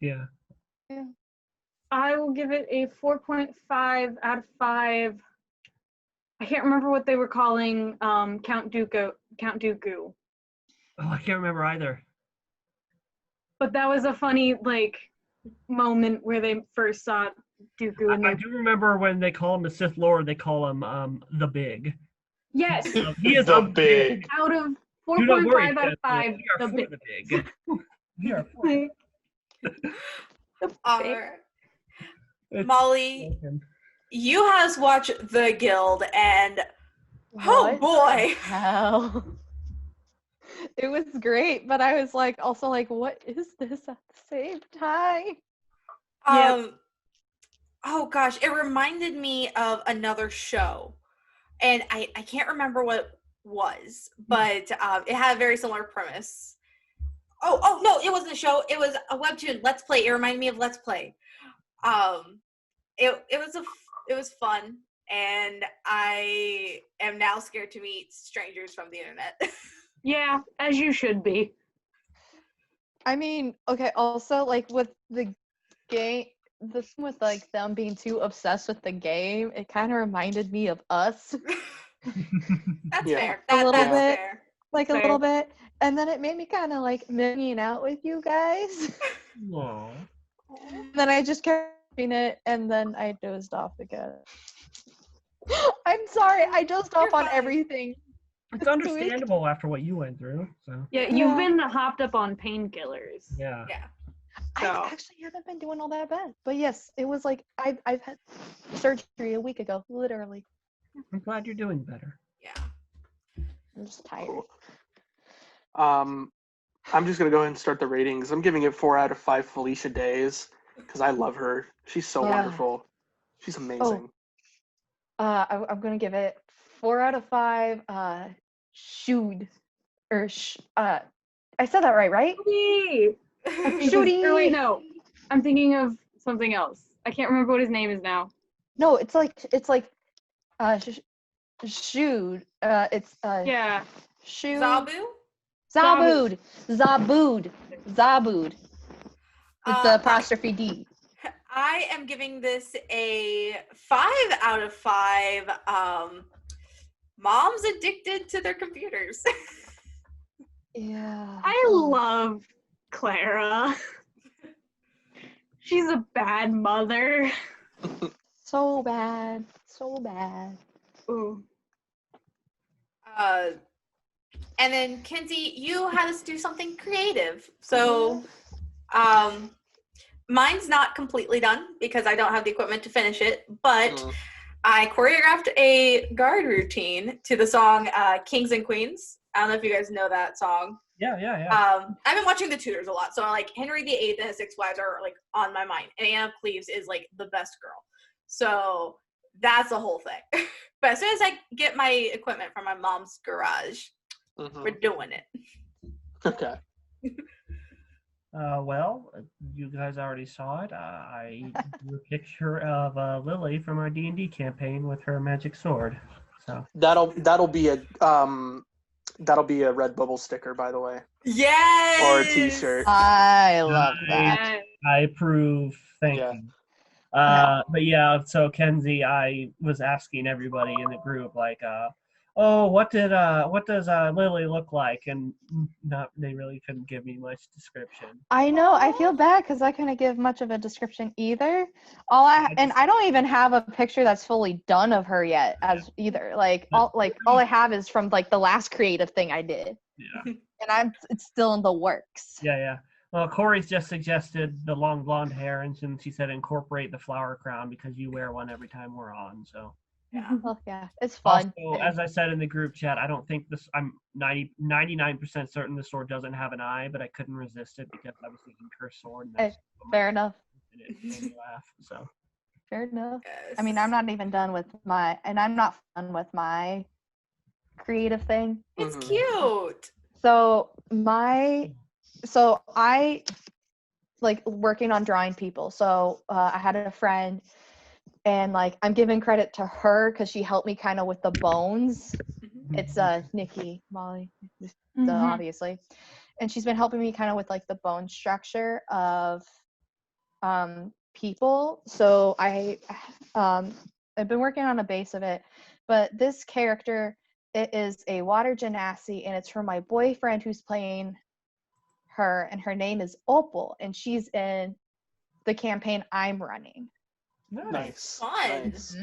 Yeah. I will give it a 4.5 out of 5. I can't remember what they were calling Count Dooku. Oh, I can't remember either. But that was a funny like moment where they first saw Dooku and I they do remember when they call him the Sith Lord, they call him the Big. yes, He is the a big. out of Do not worry, 4.5 out of Sith, 5. we are for the Big. We are for the Molly, you had us watch The Guild, and oh What boy. the hell? It was great, but I was like, also like, what is this at the same time? Oh gosh, it reminded me of another show, and I can't remember what it was, but it had a very similar premise. Oh no, it wasn't a show, it was a webtoon, Let's Play. It reminded me of Let's Play. It was fun, and I am now scared to meet strangers from the internet. Yeah, as you should be. I mean, okay, also like with the game, with like them being too obsessed with the game, it kind of reminded me of us. That's Yeah. fair. A little That's bit. fair. Like a Fair. little bit. And then it made me kind of like hanging out with you guys. Aw. And then I just kept doing it, and then I dozed off again. I'm sorry, I dozed off You're on fine. everything. It's understandable after what you went through. So Yeah, Yeah. you've been hopped up on painkillers. yeah. Yeah. I So- actually haven't been doing all that bad. But yes, it was like I've had surgery a week ago, literally. I'm glad you're doing better. Yeah. I'm just tired. Cool. I'm just gonna go ahead and start the ratings. I'm giving it 4 out of 5 Felicia days because I love her. She's so Yeah. wonderful. She's amazing. I'm gonna give it 4 out of 5. Shoot, or I said that right? Shooty! Because- Shooty! or wait, no. I'm thinking of something else. I can't remember what his name is now. No, it's like shoot. It's Yeah. shoot. Zabu? Zabud. Zabud. With the apostrophe D. I am giving this a 5 out of 5. Moms addicted to their computers. Yeah. I love Clara. She's a bad mother. So bad. So bad. Ooh. And then Kenzie, you had us do something creative. So mine's not completely done because I don't have the equipment to finish it, but I choreographed a guard routine to the song Kings and Queens. I don't know if you guys know that song. Yeah. I've been watching the Tudors a lot, so like Henry VIII and his 6 wives are like on my mind, and Anne of Cleves is like the best girl. So that's the whole thing. But as soon as I get my equipment from my mom's garage, we're doing it. Okay. Well, you guys already saw it. I drew a picture of Lily from our D&D campaign with her magic sword. So That'll be a Redbubble sticker, by the way, Yes. or a T-shirt. I love that. Yeah. I approve. Thank Yeah. you. But yeah, so Kenzie, I was asking everybody in the group, like, what does Lily look like? And they really couldn't give me much description. I know. I feel bad because I couldn't give much of a description either. And I don't even have a picture that's fully done of her yet, as either. All I have is from like the last creative thing I did, Yeah. and it's still in the works. Yeah. Well, Corey's just suggested the long blonde hair, and she said incorporate the flower crown because you wear one every time we're on. So Yeah. Well, yeah, it's fun. also, as I said in the group chat, I don't think this. I'm 99% certain the sword doesn't have an eye, but I couldn't resist it because I was thinking cursed sword. And that's Fair enough. and it made me laugh. So Fair enough. Yes. I mean, I'm not even done with I'm not done with my creative thing. It's Mhm. cute. So I like working on drawing people. So I had a friend, and like I'm giving credit to her because she helped me kind of with the bones. It's Nikki Molly, obviously, and she's been helping me kind of with like the bone structure of people. So I've been working on a base of it, but this character, it is a water genasi, and it's for my boyfriend who's playing her, and her name is Opal, and she's in the campaign I'm running. Nice. Fun. Nice.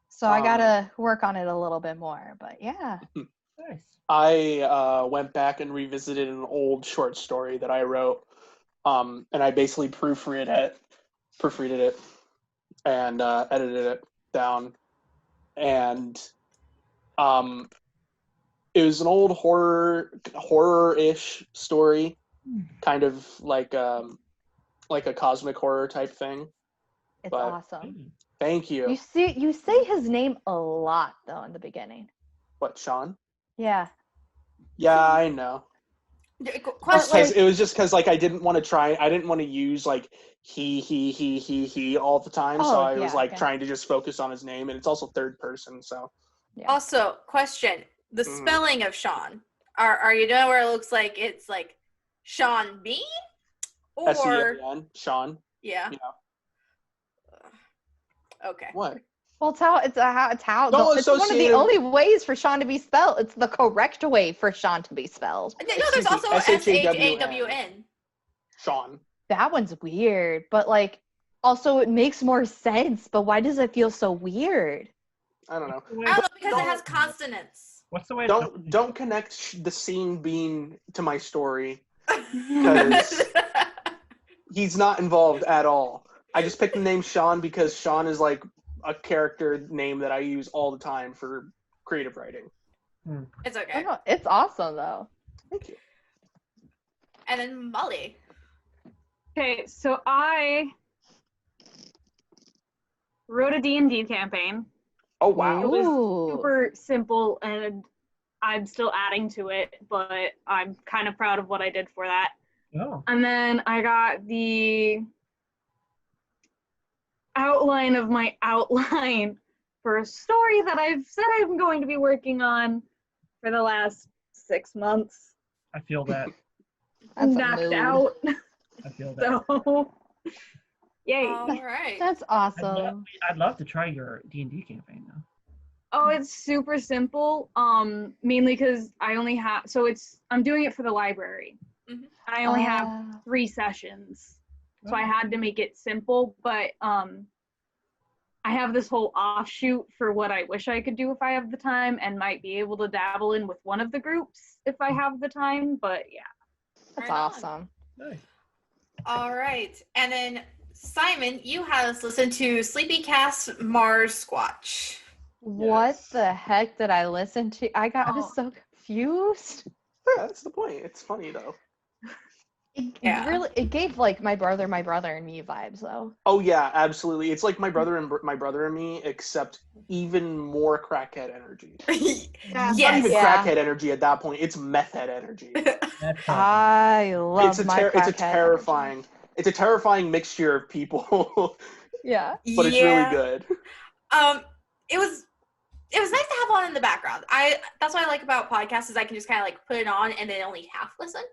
So I gotta work on it a little bit more, but yeah. nice. I went back and revisited an old short story that I wrote, and I basically proofread it, and edited it down, and it was an old horror-ish story, kind of like a cosmic horror type thing. It's But- awesome. Thank you. You say his name a lot though in the beginning. What, Sean? Yeah. Yeah, I know. Question. It was just because like I didn't want to use like he all the time, so I was like trying to just focus on his name, and it's also third person, so. Yeah. Also, question: the Mhm. spelling of Sean. Are you doing where it looks like it's like Sean Bean, or Sean. yeah? Yeah. Okay. What? Well, it's how it's how Don't it's one of associate the him- only ways for Sean to be spelled. It's the correct way for Sean to be spelled. No, there's Excuse me, also S-H-A-W-N. Sean. That one's weird, but like also it makes more sense. But why does it feel so weird? I don't know. I don't know, because it has consonants. What's the way? Don't connect the scene being to my story. Because he's not involved at all. I just picked the name Sean because Sean is like a character name that I use all the time for creative writing. It's I okay. don't know, it's awesome though. Thank you. And then Molly. Okay, so I wrote a D&D campaign. Oh wow. It was Ooh. super simple, and I'm still adding to it, but I'm kind of proud of what I did for that. Oh. And then I got the outline of my outline for a story that I've said I'm going to be working on for the last 6 months. I feel that. That's a Knocked mood. out. I feel that. So, yay. All right. That's awesome. I'd love to try your D&D campaign though. Oh, it's super simple. Mainly because I only have, I'm doing it for the library. Mhm. I only have 3 sessions, so I had to make it simple. But I have this whole offshoot for what I wish I could do if I have the time, and might be able to dabble in with one of the groups if I have the time. But yeah, That's Right on. awesome. Nice. All right. And then Simon, you had us listen to Sleepy Cast Mars Squatch. What Yes. the heck did I listen to? I was so confused. Yeah, that's the point. It's funny though. It gave like my brother and me vibes though. Oh yeah, absolutely. It's like my brother and me, except even more crackhead energy. It's not Yes. even Yeah. crackhead energy at that point. It's meth head energy. That's I love It's a my crackhead terrifying. energy. It's a terrifying mixture of people, Yeah. but it's really good. It was nice to have on in the background. That's what I like about podcasts is I can just kind of like put it on and then only half listen.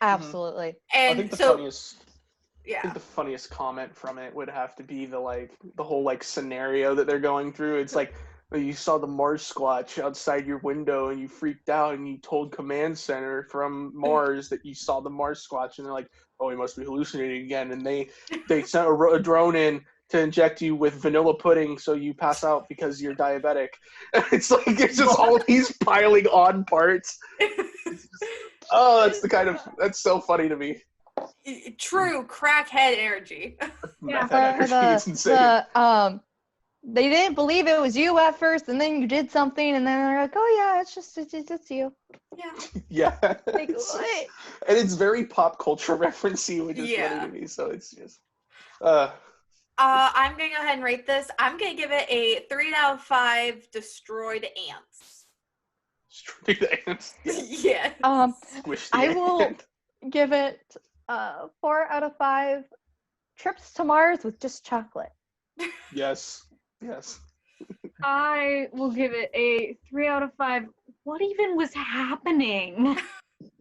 Absolutely. And I think the so funniest. I yeah. think the funniest comment from it would have to be the whole like scenario that they're going through. It's like you saw the Mars squatch outside your window and you freaked out and you told command center from Mars that you saw the Mars squatch, and they're like, "Oh, he must be hallucinating again." And they sent a drone in to inject you with vanilla pudding so you pass out because you're diabetic. It's just all these piling on parts. It's just, that's so funny to me. True crackhead energy. Meth head energy is insane. They didn't believe it was you at first, and then you did something, and then they're like, "Oh yeah, it's you." Yeah. Yeah. Like, what? And it's very pop culture referencey, which is funny to me. So it's just. I'm gonna go ahead and rate this. I'm gonna give it a 3 out of 5 destroyed ants. Destroy the ants. Yeah. I Squish the will ant. give it 4 out of 5 trips to Mars with just chocolate. Yes. I will give it a 3 out of 5. What even was happening?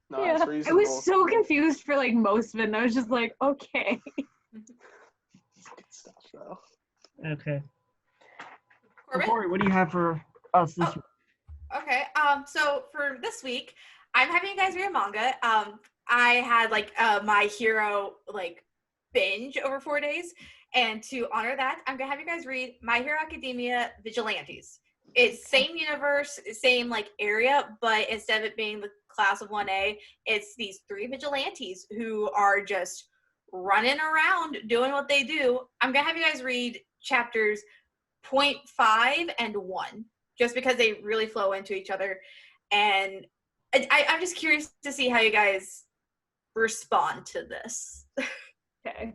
No, Yeah. it's I reasonable. was so confused for like most of it, and I was just like, okay. Good stuff, though. Okay. Corbin? Corey, what do you have for us this week? Okay. So for this week, I'm having you guys read a manga. I had like My Hero like binge over 4 days, and to honor that, I'm gonna have you guys read My Hero Academia Vigilantes. It's same universe, same like area, but instead of it being the class of 1A, it's these 3 vigilantes who are just running around doing what they do. I'm gonna have you guys read chapters 0.5 and 1, just because they really flow into each other, and I'm just curious to see how you guys respond to this. Okay.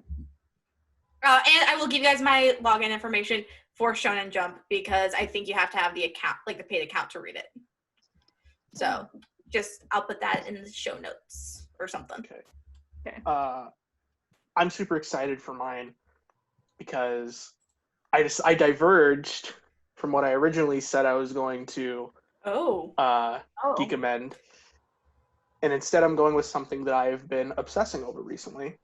And I will give you guys my login information for Shonen Jump because I think you have to have the account, like the paid account, to read it. So I'll put that in the show notes or something. Okay. I'm super excited for mine because I diverged from what I originally said I was going to geek amend, and instead I'm going with something that I have been obsessing over recently.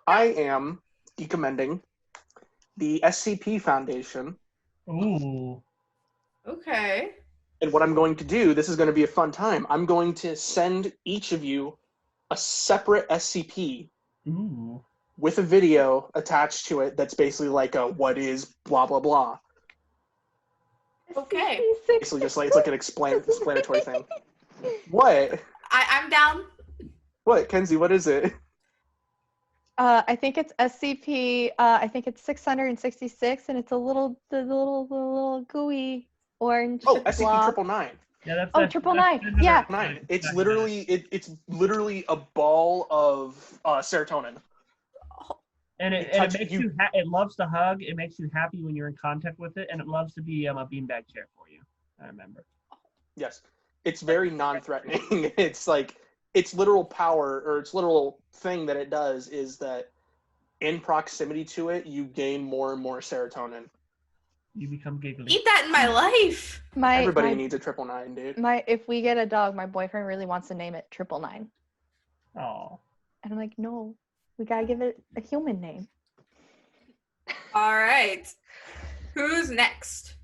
I am geek amending the SCP Foundation Ooh. Okay. And what I'm going to do, this is going to be a fun time. I'm going to send each of you a separate SCP Ooh. with a video attached to it that's basically like a what is blah blah blah. Okay. Basically just like it's like an explanatory thing. What? I'm down. What, Kenzie, what is it? I think it's SCP. I think it's 666, and it's the little gooey orange Oh, SCP blob. 999. Yeah, that's Oh, that's- 999. that's- Yeah. Nine. It's literally a ball of serotonin. And You it touch makes it, you it loves to hug. It makes you happy when you're in contact with it, and it loves to be a beanbag chair for you. I remember. Yes. It's very non-threatening. It's like its literal power or its literal thing that it does is that in proximity to it, you gain more and more serotonin. You become giggly. Eat that in my life. Everybody needs a 999, dude. If we get a dog, my boyfriend really wants to name it 999. Oh. And I'm like, no, we gotta give it a human name. All right. Who's next?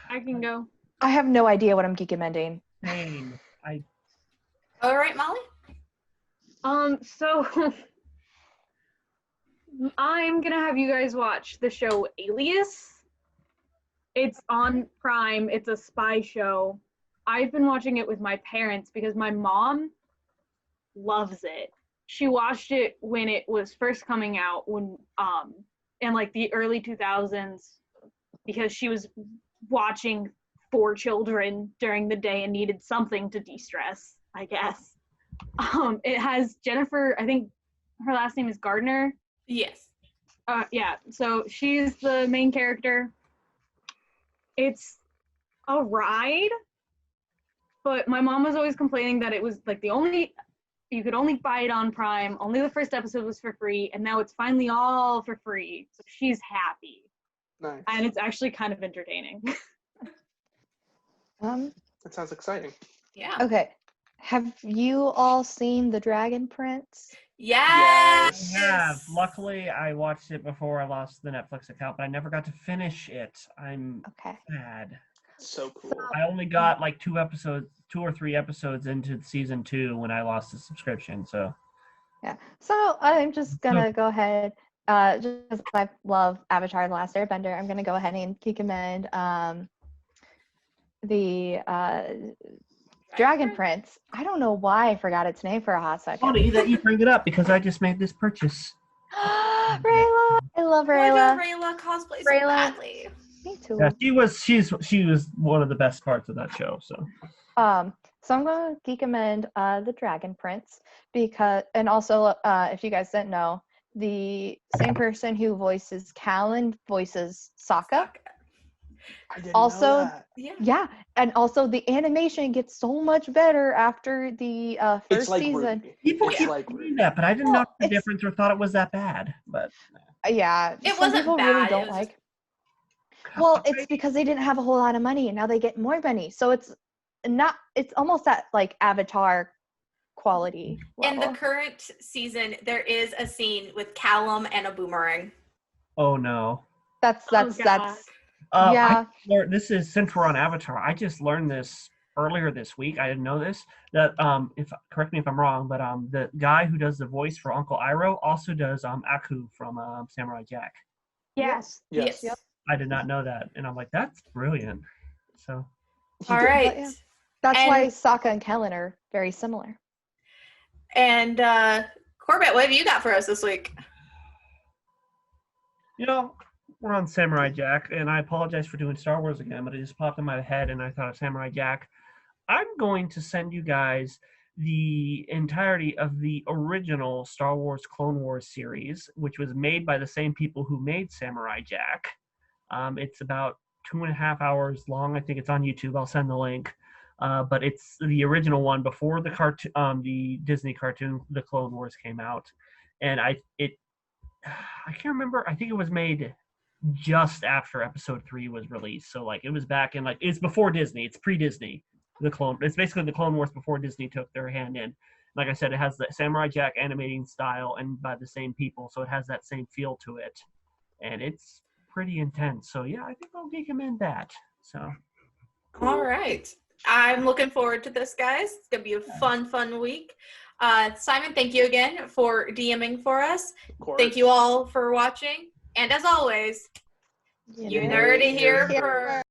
I can go. I have no idea what I'm geekamending. Name. All right, Molly. So I'm gonna have you guys watch the show Alias. It's on Prime. It's a spy show. I've been watching it with my parents because my mom loves it. She watched it when it was first coming out, when in like the early 2000s, because she was watching 4 children during the day and needed something to de-stress, I guess. It has Jennifer, I think her last name is Gardner. Yes. Yeah, so she's the main character. It's a ride, but my mom was always complaining that it was like you could only buy it on Prime. Only the first episode was for free, and now it's finally all for free. So she's happy. Nice. And it's actually kind of entertaining. That sounds exciting. Yeah. Okay. Have you all seen The Dragon Prince? Yes. I have. Luckily, I watched it before I lost the Netflix account, but I never got to finish it. I'm Okay. sad. So cool. I only got like 2 or 3 episodes into season 2 when I lost the subscription. So Yeah. So I'm just gonna go ahead. Just because I love Avatar: The Last Airbender, I'm gonna go ahead and recommend the Dragon Prince. I don't know why I forgot its name for a hot second. funny that you bring it up because I just made this purchase. Rayla, I love Why Rayla. does Rayla cosplay so Rayla. badly? Me too. Yeah, she was one of the best parts of that show. So So I'm gonna recommend the Dragon Prince and also if you guys didn't know, the same person who voices Callan voices Sokka. I didn't Also, know that. Yeah, and also the animation gets so much better after the It's first like season. Ruby. people It's keep like saying Ruby. that, but I didn't Well, know the it's- difference or thought it was that bad. But Yeah, It some wasn't people bad, really it don't was like. Well, it's because they didn't have a whole lot of money, and now they get more money. So it's almost at like Avatar quality In level. the current season, there is a scene with Callum and a boomerang. oh no. That's God. yeah. This is since we're on Avatar. I just learned this earlier this week. I didn't know this. That if correct me if I'm wrong, but the guy who does the voice for Uncle Iroh also does Aku from Samurai Jack. Yes. Yes. Yep. I did not know that, and I'm like, that's brilliant. So All did. right. yeah. That's And- why Sokka and Kellen are very similar. And Corbett, what have you got for us this week? you know, we're on Samurai Jack, and I apologize for doing Star Wars again, but it just popped in my head, and I thought of Samurai Jack. I'm going to send you guys the entirety of the original Star Wars Clone Wars series, which was made by the same people who made Samurai Jack. It's about 2.5 hours long. I think it's on YouTube. I'll send the link. But it's the original one before the cartoon, the Disney cartoon, The Clone Wars came out, and I can't remember. I think it was made just after Episode 3 was released. So like it was back in it's before Disney. It's pre-Disney. It's basically the Clone Wars before Disney took their hand in. Like I said, it has the Samurai Jack animating style and by the same people, so it has that same feel to it, and it's pretty intense. So yeah, I think I'll recommend that. So. All right. I'm looking forward to this, guys. It's going to be a fun week. Simon, thank you again for DMing for us. Of course. Thank you all for watching. And as always, you nerdy here first.